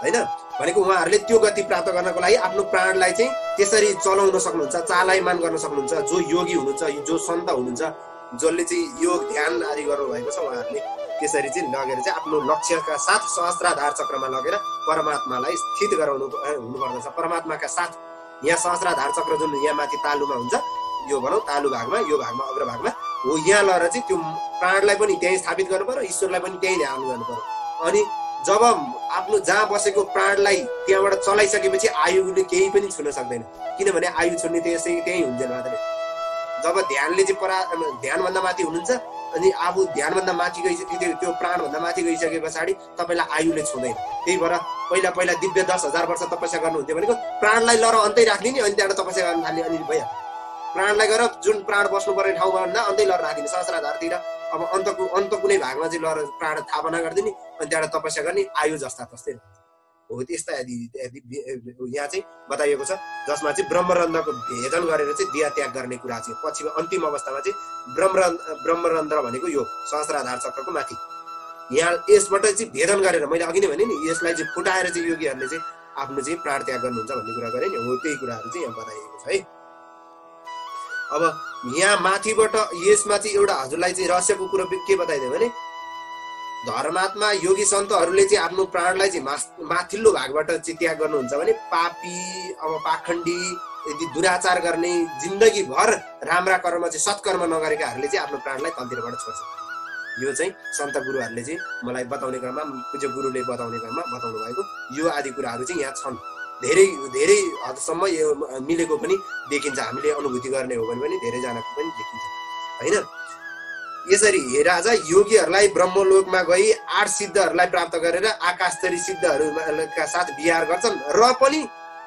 होइन। भनेको उहाँहरूले त्यो गति प्राप्त गर्नको लागि आफ्नो प्राणलाई चाहिँ त्यसरी चलाउन सक्नुहुन्छ, चालायमान गर्न सक्नुहुन्छ। जो योगी हुनुहुन्छ, जो सन्त हुनुहुन्छ, जसले चाहिँ योग ध्यान आदि गर्नु भएको छ, उहाँहरूले त्यसरी चाहिँ लगेर चाहिँ आफ्नो लक्ष्यका साथ सहस्राधार चक्रमा लगेर परमात्मालाई स्थित गराउनु हुनुपर्दछ। परमात्माका साथ यहाँ सहस्राधार चक्र जुन यहाँ माथि तालुमा हुन्छ, यो भनौँ तालु भागमा, यो भागमा अग्रभागमा हो, यहाँ लगेर चाहिँ त्यो प्राणलाई पनि त्यहीँ स्थापित गर्नु पर्यो, ईश्वरलाई पनि त्यहीँ ध्यान गर्नु पर्यो। अनि जब आफ्नो जहाँ बसेको प्राणलाई त्यहाँबाट चलाइसकेपछि आयुले केही पनि छुन सक्दैन, किनभने आयु छुन्ने त्यही हुन्छ मात्रै। जब ध्यानले चाहिँ ध्यानभन्दा माथि हुनुहुन्छ अनि आफू ध्यानभन्दा माथि गइसके त्यो प्राणभन्दा माथि गइसके पछाडि तपाईँलाई आयुले छुँदैन। त्यही भएर पहिला दिव्य 10,000 वर्ष तपस्या गर्नुहुन्थ्यो भनेको प्राणलाई लर अन्तै राखिदिने, अनि त्यहाँबाट तपस्या गर्न थाल्ने, अनि भइहाल्यो। प्राणलाई गरेर जुन प्राण बस्नु पर्ने ठाउँमा भन्दा अन्तै लर राखिदिने सहस्राधारतिर, अब अन्त कुनै भागमा चाहिँ लर प्राण थापना गरिदिने, अनि त्यहाँबाट तपस्या गर्ने, आयु जस्ता तस्तै हो त्यस्ता यहाँ चाहिँ बताइएको छ, जसमा चाहिँ ब्रह्मरन्ध्रको भेदन गरेर चाहिँ दिया त्याग गर्ने कुरा चाहिँ पछि अन्तिम अवस्थामा चाहिँ ब्रह्मरन्ध्र भनेको यो सहस्राधार चक्रको माथि यहाँ यसबाट चाहिँ भेदन गरेर मैले अघि नै भने नि यसलाई चाहिँ फुटाएर चाहिँ योगीहरूले चाहिँ आफ्नो चाहिँ प्राण त्याग गर्नुहुन्छ भन्ने कुरा गरे नि, हो त्यही कुराहरू चाहिँ यहाँ बताइएको छ है। अब यहाँ माथिबाट यसमा चाहिँ एउटा हजुरलाई चाहिँ रहस्यको कुरो के बताइदियो भने धर्मात्मा योगी सन्तहरूले चाहिँ आफ्नो प्राणलाई चाहिँ माथिल्लो भागबाट चाहिँ त्याग गर्नुहुन्छ भने पापी अब पाखण्डी यदि दुराचार गर्ने जिन्दगीभर राम्रा कर्म चाहिँ सत्कर्म नगरेकाहरूले चाहिँ आफ्नो प्राणलाई तलतिरबाट छोड्छ। यो चाहिँ सन्त गुरुहरूले चाहिँ मलाई बताउने क्रममा पूज्य गुरुले बताउने क्रममा बताउनु भएको यो आदि कुराहरू चाहिँ यहाँ छन्। धेरै धेरै हदसम्म यो मिलेको पनि देखिन्छ, हामीले अनुभूति गर्ने हो भने पनि धेरैजनाको पनि देखिन्छ होइन। यसरी हे राजा योगीहरूलाई ब्रह्मलोकमा गई 8 सिद्धहरूलाई प्राप्त गरेर आकाशस्तरी सिद्धहरूका साथ विहार गर्छन्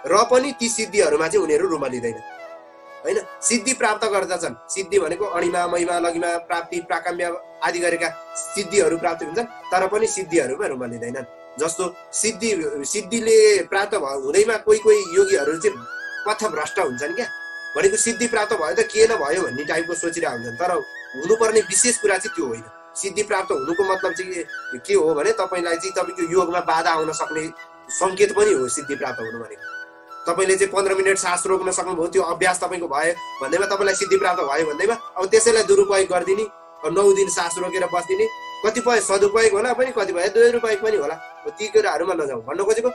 र पनि ती सिद्धिहरूमा चाहिँ उनीहरू रुमलिँदैन होइन। सिद्धि प्राप्त गर्दछन्, सिद्धि भनेको अणिमा महिमा लघिमा प्राप्ति प्राकम्य आदि गरेका सिद्धिहरू प्राप्त हुन्छन्, तर पनि सिद्धिहरूमा रुमलिँदैनन्। जस्तो सिद्धिले प्राप्त हुँदैमा कोही योगीहरू चाहिँ पथभ्रष्ट हुन्छन् क्या, भनेको सिद्धि प्राप्त भयो त के न भयो भन्ने टाइपको सोचिरहेको हुन्छन्, तर हुनुपर्ने विशेष कुरा चाहिँ त्यो होइन। सिद्धि प्राप्त हुनुको मतलब चाहिँ के हो भने तपाईँलाई चाहिँ तपाईँको योगमा बाधा आउन सक्ने सङ्केत पनि हो सिद्धि प्राप्त हुनु भनेको। तपाईँले चाहिँ 15 मिनट सास रोक्न सक्नुभयो, त्यो अभ्यास तपाईँको भयो भन्दैमा तपाईँलाई सिद्धि प्राप्त भयो भन्दैमा अब त्यसैलाई दुरुपयोग गरिदिने, 9 दिन सास रोकेर बस्दिने, कतिपय सदुपयोग होला पनि कतिपय दुरुपयोग पनि होला, ती कुराहरूमा नजाउँ। भन्नु खोजेको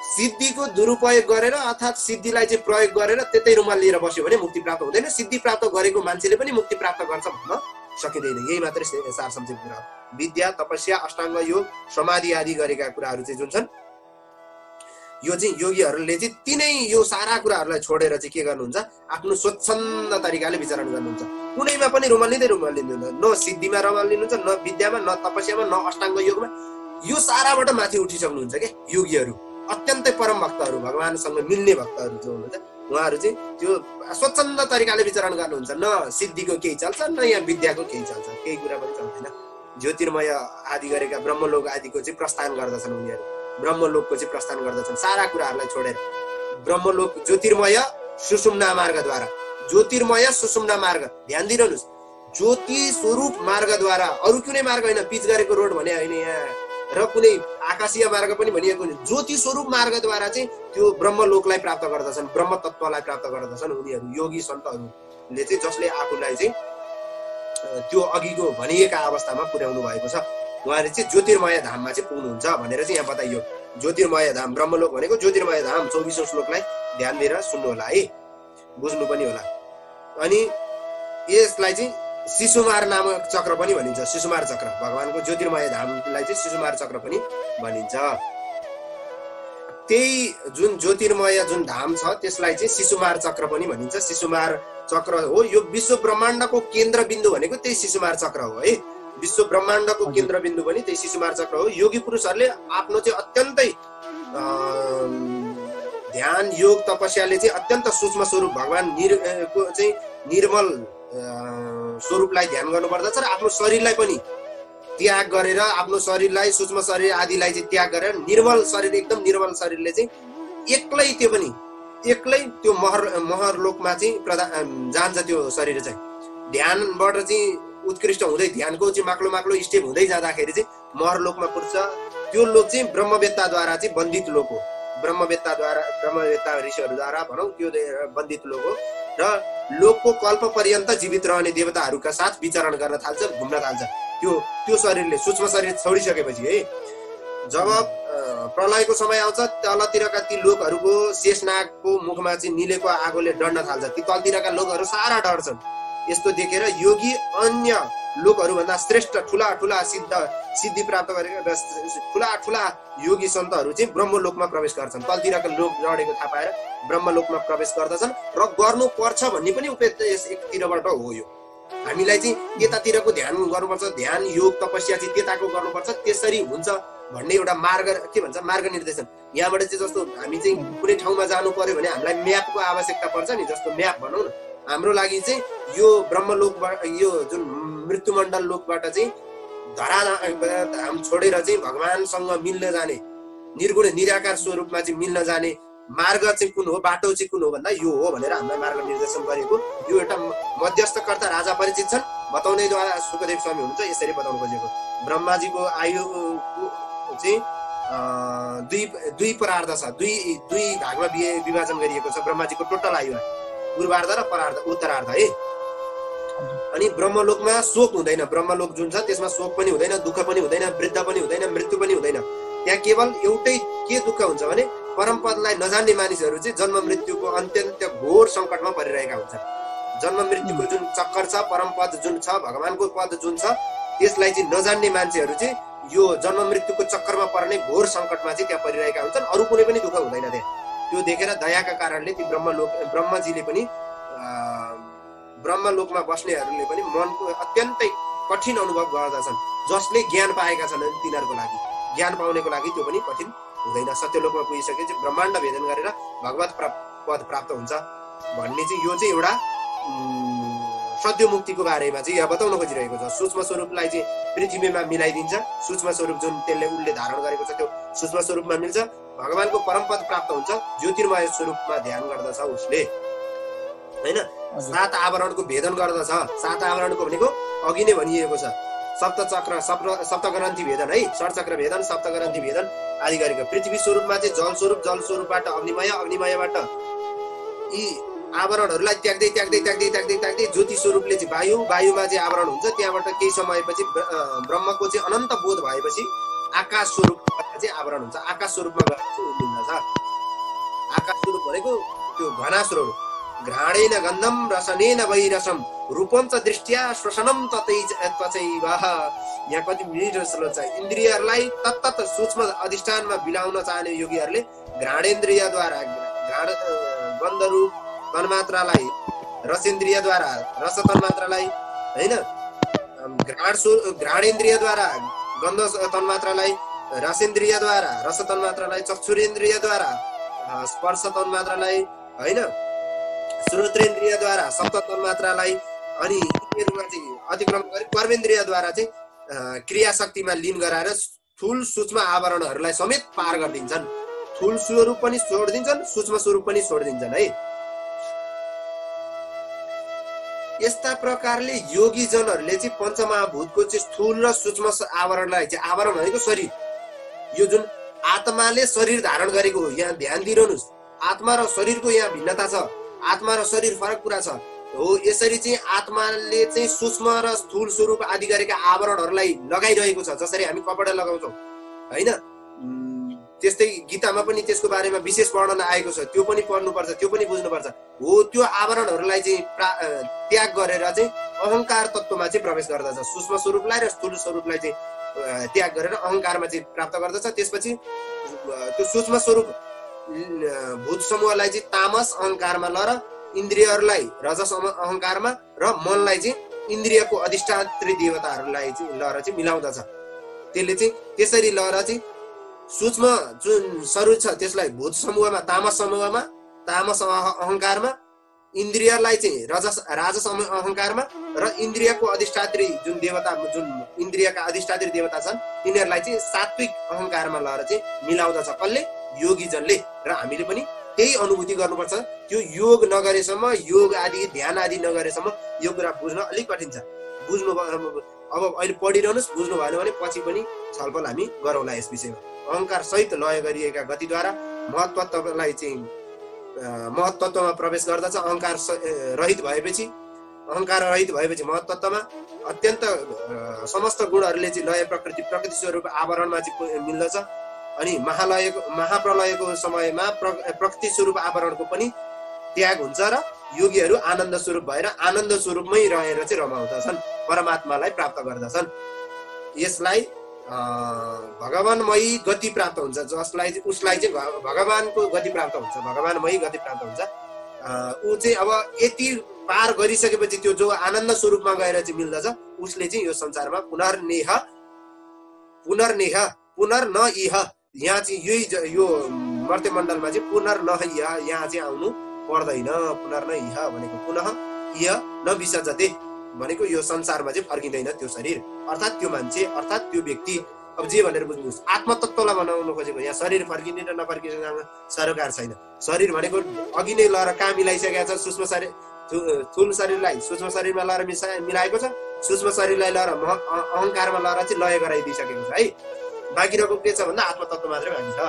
सिद्धिको दुरुपयोग गरेर अर्थात् सिद्धिलाई चाहिँ प्रयोग गरेर त्यतै रुमाल लिएर बस्यो भने मुक्ति प्राप्त हुँदैन। सिद्धि प्राप्त गरेको मान्छेले पनि मुक्ति प्राप्त गर्छ भन्न सकिँदैन। यही मात्रै सार संक्षेप कुरा हो। विद्या तपस्या अष्टाङ्ग योग समाधि आदि गरेका कुराहरू चाहिँ जुन छन् यो चाहिँ योगीहरूले चाहिँ तिनै यो सारा कुराहरूलाई छोडेर चाहिँ के गर्नुहुन्छ, आफ्नो स्वच्छन्द तरिकाले विचरण गर्नुहुन्छ। कुनैमा पनि रुमलिँदैन, न सिद्धिमा रुमलिनुहुन्छ, न विद्यामा, न तपस्यामा, न अष्टाङ्ग योगमा। यो साराबाट माथि उठिसक्नुहुन्छ क्या योगीहरू, अत्यन्तै परम भक्तहरू, भगवानसँग मिल्ने भक्तहरू जो हुनुहुन्छ उहाँहरू चाहिँ त्यो स्वच्छन्द तरिकाले विचरण गर्नुहुन्छ। न सिद्धिको केही चल्छ, न यहाँ विद्याको केही चल्छ, केही कुरा पनि चल्दैन। ज्योतिर्मय आदि गरेका ब्रह्मलोक आदिको चाहिँ प्रस्थान गर्दछन् उनीहरू, ब्रह्मलोकको चाहिँ प्रस्थान गर्दछन् सारा कुराहरूलाई छोडेर। ब्रह्मलोक ज्योतिर्मय सुषुम्ना मार्गद्वारा, ज्योतिर्मय सुषुम्ना मार्ग ध्यान दिइरहनुहोस्, ज्योति स्वरूप मार्गद्वारा, अरू कुनै मार्ग होइन, पिच गरेको रोड भने होइन यहाँ, र कुनै आकाशीय मार्ग पनि भनिएको होइन, ज्योति स्वरूप मार्गद्वारा चाहिँ त्यो ब्रह्मलोकलाई प्राप्त गर्दछन्, ब्रह्म तत्त्वलाई प्राप्त गर्दछन् उनीहरू योगी सन्तहरूले चाहिँ, जसले आफूलाई चाहिँ त्यो अघिको भनिएका अवस्थामा पुर्याउनु भएको छ। उहाँले चाहिँ ज्योतिर्मय धाममा चाहिँ पुग्नुहुन्छ भनेर चाहिँ यहाँ बताइयो। ज्योतिर्मय धाम ब्रह्मलोक भनेको ज्योतिर्मय धाम 24औं श्लोकलाई ध्यान दिएर सुन्नु होला है, बुझ्नु पनि होला। अनि यसलाई चाहिँ शिशुमार नामक चक्र पनि भनिन्छ, शिशुमार चक्र, भगवानको ज्योतिर्मय धामलाई चाहिँ शिशुमार चक्र पनि भनिन्छ। त्यही जुन ज्योतिर्मय जुन धाम छ त्यसलाई चाहिँ शिशुमार चक्र पनि भनिन्छ। शिशुमार चक्र हो यो विश्व ब्रह्माण्डको केन्द्रबिन्दु भनेको त्यही शिशुमार चक्र हो है। विश्व ब्रह्माण्डको केन्द्रबिन्दु पनि त्यही शिशुमार चक्र हो। योगी पुरुषहरूले आफ्नो चाहिँ अत्यन्तै ध्यान योग तपस्याले चाहिँ अत्यन्त सूक्ष्म स्वरूप भगवान को चाहिँ निर्मल स्वरूपलाई ध्यान गर्नुपर्दछ र आफ्नो शरीरलाई पनि त्याग गरेर, आफ्नो शरीरलाई सूक्ष्म शरीर आदिलाई चाहिँ त्याग गरेर निर्मल शरीर, एकदम निर्मल शरीरले चाहिँ एक्लै त्यो महरलोकमा चाहिँ जान्छ। त्यो शरीर चाहिँ ध्यानबाट चाहिँ उत्कृष्ट हुँदै, ध्यानको चाहिँ माक्लो माक्लो स्टेप हुँदै जाँदाखेरि चाहिँ महरलोकमा पुग्छ। त्यो लोक चाहिँ ब्रह्मवेत्ताद्वारा चाहिँ बन्दित लोक हो, ब्रह्मवेत्ता ऋषिहरूद्वारा भनौँ त्यो बन्दित लोक हो। र लोकको कल्प पर्यन्त जीवित रहने देवताहरूका साथ विचरण गर्न थाल्छ, घुम्न थाल्छ। त्यो शरीरले सूक्ष्म शरीर छोडिसकेपछि है, जब प्रलयको समय आउँछ तलतिरका ती लोकहरूको शेषनागको मुखमा चाहिँ निलेको आगोले डढ्न थाल्छ। ती तलतिरका लोकहरू सारा डढ्छन्। यस्तो देखेर योगी अन्य लोकहरूभन्दा श्रेष्ठ ठुला ठुला सिद्धि प्राप्त गरेका ठुला ठुला योगी सन्तहरू चाहिँ ब्रह्मलोकमा प्रवेश गर्छन्। तलतिरका लोक डढेको थाहा पाएर ब्रह्मलोकमा प्रवेश गर्दछन् र गर्नुपर्छ भन्ने पनि एकतिरबाट हो। यो हामीलाई चाहिँ त्यतातिरको ध्यान गर्नुपर्छ, ध्यान योग तपस्या चाहिँ त्यताको गर्नुपर्छ, त्यसरी हुन्छ भन्ने एउटा मार्ग के भन्छ मार्ग निर्देशन। यहाँबाट चाहिँ जस्तो हामी चाहिँ कुनै ठाउँमा जानु पर्यो भने हामीलाई म्यापको आवश्यकता पर्छ नि, जस्तो म्याप भनौँ न। हाम्रो लागि चाहिँ यो ब्रह्मलोकबाट, यो जुन मृत्युमण्डल लोकबाट चाहिँ धराधाम छोडेर चाहिँ भगवानसँग मिल्न जाने निर्गुण निराकार स्वरूपमा चाहिँ मिल्न जाने मार्ग चाहिँ कुन हो, बाटो चाहिँ कुन हो भन्दा यो हो भनेर हामीलाई मार्ग निर्देशन गरेको यो एउटा मध्यस्थकर्ता राजा परिचित छन् बताउनेद्वारा सुखदेव स्वामी हुनुहुन्छ। यसरी बताउनु खोजेको ब्रह्माजीको आयु चाहिँ दुई परार्ध छ, दुई भागमा विभाजन गरिएको छ ब्रह्माजीको टोटल आयु, पूर्वार्ध र परार्ध उत्तरार्ध है। अनि ब्रह्मलोकमा शोक हुँदैन, ब्रह्मलोक जुन छ त्यसमा शोक पनि हुँदैन, दुःख पनि हुँदैन, वृद्ध पनि हुँदैन, मृत्यु पनि हुँदैन। त्यहाँ केवल एउटै के दुःख हुन्छ भने परमपदलाई नजान्ने मानिसहरू चाहिँ जन्म मृत्युको अत्यन्त घोर सङ्कटमा परिरहेका हुन्छन्। जन्म मृत्युको जुन चक्कर छ, परमपद जुन छ, भगवानको पद जुन छ त्यसलाई चाहिँ नजान्ने मान्छेहरू चाहिँ यो जन्म मृत्युको चक्करमा पर्ने घोर सङ्कटमा चाहिँ त्यहाँ परिरहेका हुन्छन्। अरू कुनै पनि दुःख हुँदैन त्यहाँ। त्यो देखेर दयाका कारणले ती ब्रह्मजीले पनि ब्रह्मलोकमा बस्नेहरूले पनि मनको अत्यन्तै कठिन अनुभव गर्दछन्। जसले ज्ञान पाएका छन् तिनीहरूको लागि, ज्ञान पाउनेको लागि त्यो पनि कठिन हुँदैन। सत्यलोकमा पुगिसकेपछि ब्रह्माण्ड भेदन गरेर भगवत पद प्राप्त हुन्छ भन्ने चाहिँ यो चाहिँ एउटा सद्य मुक्तिको बारेमा चाहिँ यहाँ बताउन खोजिरहेको छ। सूक्ष्म स्वरूपलाई चाहिँ पृथ्वीमा मिलाइदिन्छ, सूक्ष्म स्वरूप जुन उसले धारण गरेको छ त्यो सूक्ष्म स्वरूपमा मिल्छ, भगवानको परमपद प्राप्त हुन्छ, ज्योतिर्मय स्वरूपमा ध्यान गर्दछ उसले हैन। 7 आवरणको भेदन गर्दछ। 7 आवरणको भनेको अघि नै भनिएको छ, सप्तचक्र सप्तग्रन्थि भेदन है, षट्चक्र भेदन, सप्तग्रन्थि भेदन आदि गरेको। पृथ्वी स्वरूपमा चाहिँ जल स्वरूप, जल स्वरूपबाट अग्निमय, अग्निमयबाट यी आवरणहरूलाई त्याग्दै त्याग्दै त्याग्दै त्याग्दै त्याग्दै ज्योति स्वरूपले चाहिँ वायु, वायुमा चाहिँ आवरण हुन्छ। त्यहाँबाट केही समयपछि ब्रह्मको चाहिँ अनन्त बोध भएपछि आकाश स्वरूपमा चाहिँ आवरण हुन्छ। आकाश स्वरूपमा गएर चाहिँ उम्लिन्छ। आकाश स्वरूप भनेको त्यो घनास्रो घ्राणेन गन्धम रसनेन वैरसम रूपम च दृष्ट्या श्वसनम तचैव। यहाँ कति मिठो श्लोक छ। इन्द्रियहरूलाई तत्तत सूक्ष्म अधिष्ठानमा बिलाउन चाहने योगीहरूले घ्राणेन्द्रियद्वारा गन्धरूप तन्मात्रालाई, रसेन्द्रियद्वारा रस तन्मात्रालाई हैन, घ्राणेन्द्रियद्वारा गन्ध तन्मात्रालाई, रसेन्द्रियद्वारा रस तन्मात्रालाई, चक्षुरेन्द्रियद्वारा स्पर्श तन्मात्रालाई हैन, श्रोत्रेन्द्रियद्वारा सप्त तन्मात्रालाई, अनि यिनीहरूमा चाहिँ अतिक्रमण गरी कर्मेन्द्रियद्वारा चाहिँ क्रिया शक्तिमा लीन गराएर स्थूल सूक्ष्म आवरणहरूलाई समेत पार गरिदिन्छन्। स्थूल स्वरूप पनि छोडिदिन्छन्, सूक्ष्म स्वरूप पनि छोडिदिन्छन् है। यस्ता प्रकारले योगी जनहरूले चाहिँ पञ्चमहाभूतको चाहिँ स्थूल र सूक्ष्म आवरणलाई चाहिँ, आवरण भनेको शरीर, यो जुन आत्माले शरीर धारण गरेको हो, यहाँ ध्यान दिइरहनुहोस्। आत्मा र शरीरको यहाँ भिन्नता छ, आत्मा र शरीर फरक कुरा छ हो। यसरी चाहिँ आत्माले चाहिँ सूक्ष्म र स्थूल स्वरूप आदि गरेका आवरणहरूलाई लगाइरहेको छ, जसरी हामी कपडा लगाउँछौँ हैन। त्यस्तै गीतामा पनि त्यसको बारेमा विशेष वर्णन आएको छ, त्यो पनि पढ्नुपर्छ, त्यो पनि बुझ्नुपर्छ हो। त्यो आवरणहरूलाई चाहिँ त्याग गरेर चाहिँ अहङ्कार तत्त्वमा चाहिँ प्रवेश गर्दछ। सूक्ष्म स्वरूपलाई र स्थूल स्वरूपलाई चाहिँ त्याग गरेर अहङ्कारमा चाहिँ प्राप्त गर्दछ। त्यसपछि त्यो सूक्ष्म स्वरूप भूत समूहलाई चाहिँ तामस अहङ्कारमा लर, इन्द्रियहरूलाई रजस अहङ्कारमा र मनलाई चाहिँ इन्द्रियको अधिष्ठात्री देवताहरूलाई चाहिँ लर चाहिँ मिलाउँदछ। त्यसले चाहिँ त्यसरी लर चाहिँ सूक्ष्म जुन शरीर छ त्यसलाई भूत समूहमा, तामस समूहमा, तामस अहङ्कारमा, इन्द्रियलाई चाहिँ राजस अहङ्कारमा र इन्द्रियको अधिष्ठात्री जुन देवता, जुन इन्द्रियका अधिष्ठात्री देवता छन् तिनीहरूलाई चाहिँ सात्विक अहङ्कारमा लएर चाहिँ मिलाउँदछ। कसले? योगीजनले। र हामीले पनि त्यही अनुभूति गर्नुपर्छ। त्यो योग नगरेसम्म, योग आदि ध्यान आदि नगरेसम्म यो कुरा बुझ्न अलिक कठिन छ। बुझ्नु अब अहिले पढिरहनुहोस्, बुझ्नु भएन भने पछि पनि छलफल हामी गरौँला यस विषयमा। अहङ्कार सहित लय गरिएका गतिद्वारा महत्त्वलाई चाहिँ महत्त्वमा प्रवेश गर्दछ। अहङ्कार रहित भएपछि महत्त्वमा अत्यन्त समस्त गुणहरूले चाहिँ लय प्रकृति स्वरूप आवरणमा चाहिँ मिल्दछ। अनि महाप्रलयको समयमा प्रकृति स्वरूप आवरणको पनि त्याग हुन्छ र योगीहरू आनन्द स्वरूप भएर आनन्द स्वरूपमै रहेर चाहिँ रमाउँदछन्, परमात्मालाई प्राप्त गर्दछन्। यसलाई भगवानमयी गति प्राप्त हुन्छ। उसलाई चाहिँ भगवानको गति प्राप्त हुन्छ, भगवानमयी गति प्राप्त हुन्छ। ऊ चाहिँ अब यति पार गरिसकेपछि त्यो जो आनन्द स्वरूपमा गएर चाहिँ मिल्दछ, उसले चाहिँ यो संसारमा पुनर्न यहाँ चाहिँ यही यो मर्त्यमण्डलमा चाहिँ पुनर्न यहाँ चाहिँ आउनु पर्दैन। पुनर्न भनेको पुनः न विसर्जते भनेको यो संसारमा चाहिँ फर्किँदैन त्यो शरीर, अर्थात् त्यो मान्छे, अर्थात् त्यो व्यक्ति अब जे भनेर बुझ्नुहोस्, आत्मतत्त्वलाई बनाउन खोजेको। यहाँ शरीर फर्किने र नफर्किनेसँग सरोकार छैन। शरीर भनेको अघि नै लएर कहाँ मिलाइसकेको छ, सूक्ष्म शरीर स्थूल शरीरलाई सूक्ष्म शरीरमा लएर मिलाएको छ, सूक्ष्म शरीरलाई लएर अहङ्कारमा लएर चाहिँ लय गराइदिइसकेको छ है। बाँकी रहेको के छ भन्दा आत्मतत्त्व मात्रै बाँकी छ।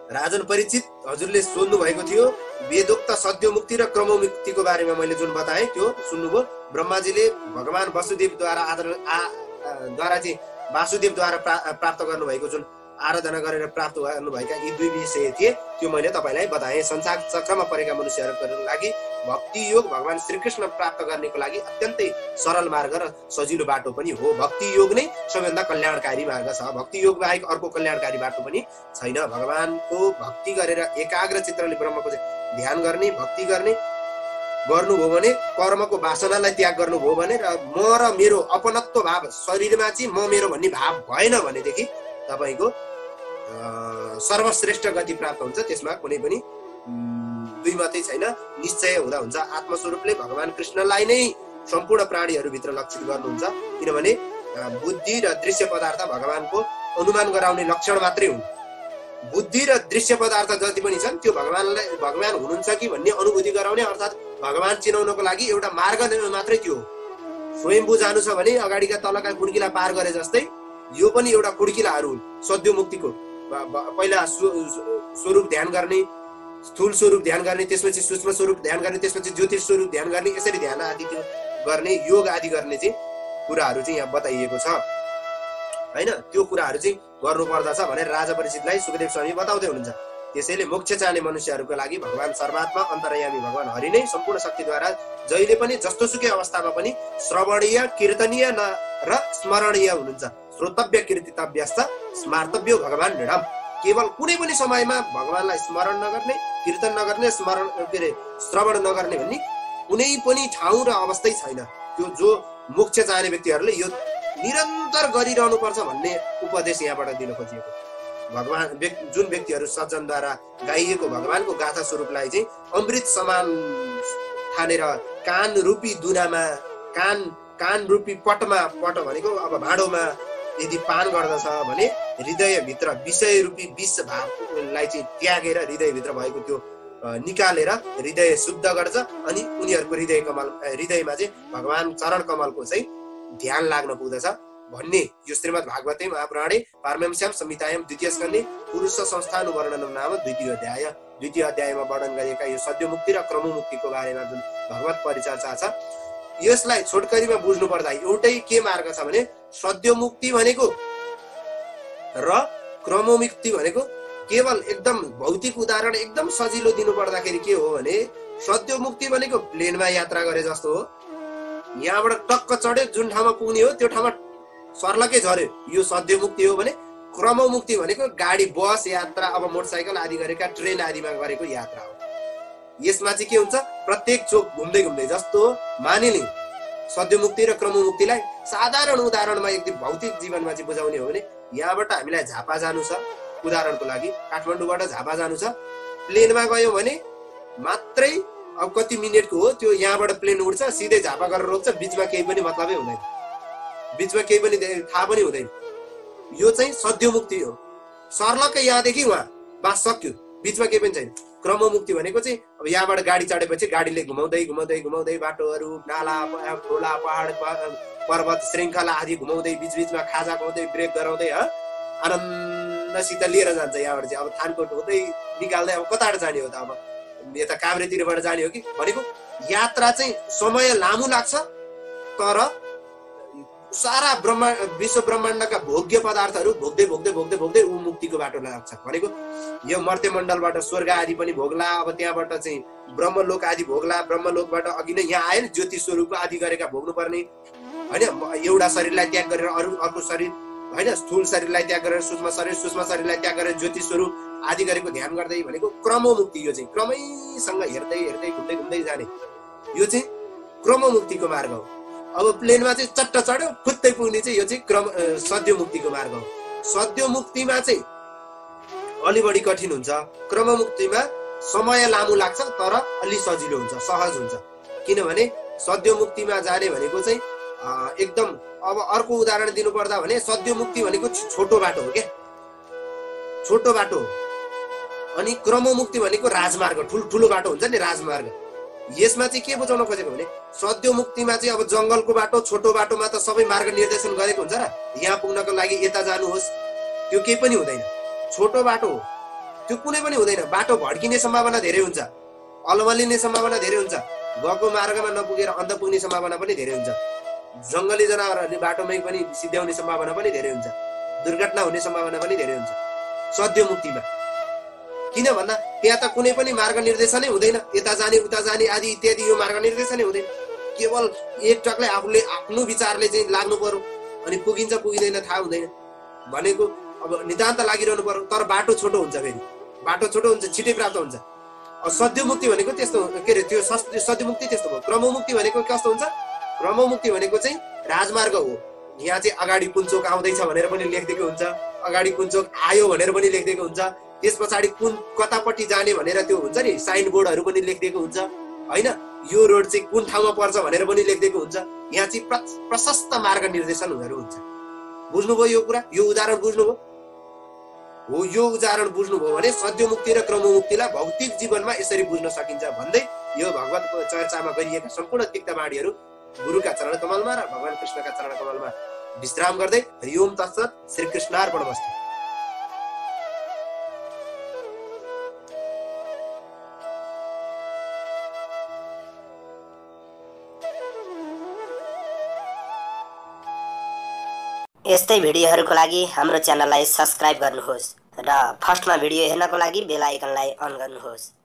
राजन परीक्षित हजुरले सोध्नु भएको थियो वेदोक्त सद्योमुक्ति र क्रमोमुक्तिको बारेमा मैले जुन बताएँ त्यो सुन्नुभयो। ब्रह्माजीले भगवान वसुदेवद्वारा चाहिँ वासुदेवद्वारा प्राप्त गर्नुभएको जुन आराधना गरेर प्राप्त गर्नुभएका यी दुई विषय थिए त्यो मैले तपाईँलाई बताएँ। संसार चक्रमा परेका मनुष्यहरूको लागि भक्ति योग भगवान श्रीकृष्ण प्राप्त गर्नेको लागि अत्यन्तै सरल मार्ग र सजिलो बाटो पनि हो। भक्ति योग नै सबैभन्दा कल्याणकारी मार्ग छ। भक्ति योग बाहेक अर्को कल्याणकारी बाटो पनि छैन। भगवानको भक्ति गरेर एकाग्र चित्रले ब्रह्मको ध्यान गर्ने भक्ति गर्ने गर्नुभयो भने कर्मको वासनालाई त्याग गर्नुभयो भने र म र मेरो अपनत्व भाव शरीरमा चाहिँ म मेरो भन्ने भाव भएन भनेदेखि तपाईँको सर्वश्रेष्ठ गति प्राप्त हुन्छ। त्यसमा कुनै पनि दुई मात्रै छैन, निश्चय हुँदा हुन्छ। आत्मस्वरूपले भगवान कृष्णलाई नै सम्पूर्ण प्राणीहरूभित्र लक्षित गर्नुहुन्छ, किनभने बुद्धि र दृश्य पदार्थ भगवानको अनुमान गराउने लक्षण मात्रै हुन्। बुद्धि र दृश्य पदार्थ जति पनि छन् त्यो भगवान हुनुहुन्छ कि भन्ने अनुभूति गराउने अर्थात् भगवान चिनाउनको लागि एउटा मार्ग मात्रै त्यो हो। स्वयम्भू जानु छ भने अगाडिका तलका कुड्किला पार गरे जस्तै यो पनि एउटा कुड्किलाहरू हुन्। सद्योमुक्तिको पहिला स्वरूप ध्यान गर्ने, स्थूल स्वरूप ध्यान गर्ने, त्यसपछि सूक्ष्म स्वरूप ध्यान गर्ने, त्यसपछि ज्योतिष स्वरूप ध्यान गर्ने, यसरी ध्यान आदि गर्ने योग आदि गर्ने चाहिँ कुराहरू चाहिँ यहाँ बताइएको छ हैन। त्यो कुराहरू चाहिँ गर्नुपर्दछ भनेर राजा परीक्षितलाई सुखदेव स्वामी बताउँदै हुनुहुन्छ। त्यसैले मोक्ष चाहने मनुष्यहरूको लागि भगवान सर्वात्मा अन्तर्यामी भगवान हरि नै सम्पूर्ण शक्तिद्वारा जहिले पनि जस्तोसुकै अवस्थामा पनि श्रवणीय कीर्तनीय र स्मरणीय हुनुहुन्छ। श्रोतव्य कीर्तितव्यश्च स्मार्तव्यो भगवान नृणाम। केवल कुनै पनि समयमा भगवानलाई स्मरण नगर्ने, कीर्तन नगर्ने, श्रवण नगर्ने भन्ने कुनै पनि ठाउँ र अवस्थै छैन। त्यो जो मोक्ष चाहने व्यक्तिहरूले यो निरन्तर गरिरहनु पर्छ भन्ने उपदेश यहाँबाट दिन खोजिएको। भगवान जुन व्यक्तिहरू सज्जनद्वारा गाइएको भगवानको गाथा स्वरूपलाई चाहिँ अमृत समान ठानेर कान रूपी दुनामा कान रूपी पटमा, पट भनेको अब भाँडोमा यदि पान गर्दछ भने हृदयभित्र विषय रूपी विष भावलाई चाहिँ त्यागेर हृदयभित्र भएको त्यो निकालेर हृदय शुद्ध गर्छ अनि उनीहरूको हृदयमा चाहिँ भगवान चरण कमलको चाहिँ ध्यान लाग्न पुग्दछ भन्ने यो श्रीमद् भागवते महापुराणे पारमहंस्याम संहितायाम द्वितीय स्कन्धे पुरुष संस्थानु वर्णनम नाम द्वितीय अध्यायमा वर्णन गरिएका यो सद्योमुक्ति र क्रमोमुक्तिको बारेमा जुन भगवत परिचर्चा छ यसलाई छोटकरीमा बुझ्नु पर्दा एउटै के मार्ग छ भने सद्योमुक्ति भनेको र क्रमोमुक्ति भनेको केवल एकदम भौतिक उदाहरण एकदम सजिलो दिनु पर्दाखेरि के हो भने सद्योमुक्ति भनेको प्लेनमा यात्रा गरे जस्तो हो। यहाँबाट टक्क चढ्यो जुन ठाउँमा पुग्ने हो त्यो ठाउँमा सर्लकै झर्यो, यो सद्योमुक्ति हो भने क्रमोमुक्ति भनेको गाडी बस यात्रा अब मोटरसाइकल आदि गरेका ट्रेन आदिमा गरेको यात्रा हो। यसमा चाहिँ के हुन्छ प्रत्येक चोक घुम्दै घुम्दै जस्तो मानिलिउँ सद्योमुक्ति र क्रमोमुक्तिलाई साधारण उदाहरणमा एकदम भौतिक जीवनमा चाहिँ बुझाउने हो भने यहाँबाट हामीलाई झापा जानु छ, उदाहरणको लागि काठमाडौँबाट झापा जानु छ, प्लेनमा गयो भने मात्रै अब कति मिनेटको हो त्यो यहाँबाट प्लेन उड्छ सिधै झापा गरेर रोक्छ, बिचमा केही पनि मतलबै हुँदैन, बिचमा केही पनि थाहा पनि हुँदैन। यो चाहिँ सद्योमुक्ति हो। सर्लकै यहाँदेखि उहाँ बास सक्यो, बिचमा केही पनि छैन। क्रमोमुक्ति भनेको चाहिँ अब यहाँबाट गाडी चढेपछि गाडीले घुमाउँदै घुमाउँदै घुमाउँदै बाटोहरू नाला खोला पहाड पर्वत श्रृङ्खला आदि घुमाउँदै बिचबिचमा खाजा खुवाउँदै ब्रेक गराउँदै आनन्दसित लिएर जान्छ। यहाँबाट चाहिँ अब थानकोट हुँदै निकाल्दै अब कताबाट जाने हो त, अब यता काभ्रेतिरबाट जाने हो कि भनेको यात्रा चाहिँ समय लामो लाग्छ तर सारा विश्व ब्रह्माण्डका भोग्य पदार्थहरू भोग्दै भोग्दै भोग्दै भोग्दै ऊ मुक्तिको बाटो लाग्छ। भनेको यो मर्त्य मण्डलबाट स्वर्ग आदि पनि भोग्ला, अब त्यहाँबाट चाहिँ ब्रह्मलोक आदि भोग्ला, ब्रह्मलोकबाट अघि नै यहाँ आयो नि ज्योति स्वरूप आदि गरेका भोग्नु पर्ने होइन। एउटा शरीरलाई त्याग गरेर अर्को शरीर होइन, स्थूल शरीरलाई त्याग गरेर सूक्ष्म शरीरलाई त्याग गरेर ज्योति स्वरूप आदि गरेको ध्यान गर्दै भनेको क्रमोमुक्ति। यो चाहिँ क्रमैसँग हेर्दै हेर्दै घुम्दै घुम्दै जाने यो चाहिँ क्रमोमुक्तिको मार्ग हो। अब प्लेनमा चाहिँ चट्ट चढ्यो फुत्तै पुग्ने चाहिँ यो चाहिँ सद्योमुक्तिको मार्ग हो। सद्योमुक्तिमा चाहिँ अलि बढी कठिन हुन्छ, क्रममुक्तिमा समय लामो लाग्छ तर अलि सजिलो हुन्छ, सहज हुन्छ। किनभने सद्योमुक्तिमा जाने भनेको चाहिँ एकदम अब अर्को उदाहरण दिनु पर्दा भने सद्योमुक्ति भनेको छोटो बाटो हो के, छोटो बाटो। अनि क्रममुक्ति भनेको राजमार्ग, ठुलो बाटो हुन्छ नि राजमार्ग। यसमा चाहिँ के बुझाउन खोजेको भने सद्योमुक्तिमा चाहिँ अब जंगलको बाटो, छोटो बाटोमा त सबै मार्ग निर्देशन गरेको हुन्छ र यहाँ पुग्नको लागि यता जानुहोस्, त्यो केही पनि हुँदैन। छोटो बाटो हो त्यो, कुनै पनि हुँदैन। बाटो भड्किने सम्भावना धेरै हुन्छ, अलमलिने सम्भावना धेरै हुन्छ, गएको मार्गमा नपुगेर अन्त पुग्ने सम्भावना पनि धेरै हुन्छ, जंगली जनावरहरूले बाटोमै पनि सिध्याउने सम्भावना पनि धेरै हुन्छ, दुर्घटना हुने सम्भावना पनि धेरै हुन्छ सद्योमुक्तिमा। किन भन्दा त्यहाँ त कुनै पनि मार्ग निर्देशनै हुँदैन, यता जाने उता जाने आदि इत्यादि यो मार्ग निर्देशनै हुँदैन। केवल एक टकले आफूले आफ्नो विचारले चाहिँ लाग्नु पर्यो, अनि पुगिन्छ पुगिँदैन थाहा हुँदैन भनेको। अब नितान्त लागिरहनु पर्यो, तर बाटो छोटो हुन्छ, फेरि बाटो छोटो हुन्छ, छिटै प्राप्त हुन्छ। सद्योमुक्ति भनेको त्यस्तो के अरे, त्यो सद्योमुक्ति त्यस्तो हो। क्रममुक्ति भनेको कस्तो हुन्छ, क्रममुक्ति भनेको चाहिँ राजमार्ग हो। यहाँ चाहिँ अगाडि कुन चोक आउँदैछ भनेर पनि लेखिदिएको हुन्छ, अगाडि कुन चोक आयो भनेर पनि लेखिदिएको हुन्छ, त्यस पछाडि कुन कतापट्टि जाने भनेर त्यो हुन्छ नि साइन बोर्डहरू पनि लेखिदिएको हुन्छ होइन। यो रोड चाहिँ कुन ठाउँमा पर्छ भनेर पनि लेखिदिएको हुन्छ। यहाँ चाहिँ प्रशस्त मार्ग निर्देशनहरू हुन्छ। बुझ्नुभयो यो कुरा, यो उदाहरण बुझ्नुभयो हो? यो उदाहरण बुझ्नुभयो भने सद्योमुक्ति र क्रममुक्तिलाई भौतिक जीवनमा यसरी बुझ्न सकिन्छ भन्दै यो भगवत चर्चामा गरिएका सम्पूर्ण तिक्तवाणीहरू गुरुका चरण कमलमा र भगवान कृष्णका चरण कमलमा विश्राम गर्दै हरि ओम तत्सत, श्री कृष्णार्पणमस्तु। यस्तै भिडियोहरूको लागि हाम्रो च्यानललाई सब्स्क्राइब गर्नुहोस् र फर्स्टमा भिडियो हेर्नको लागि बेल आइकनलाई अन गर्नुहोस्।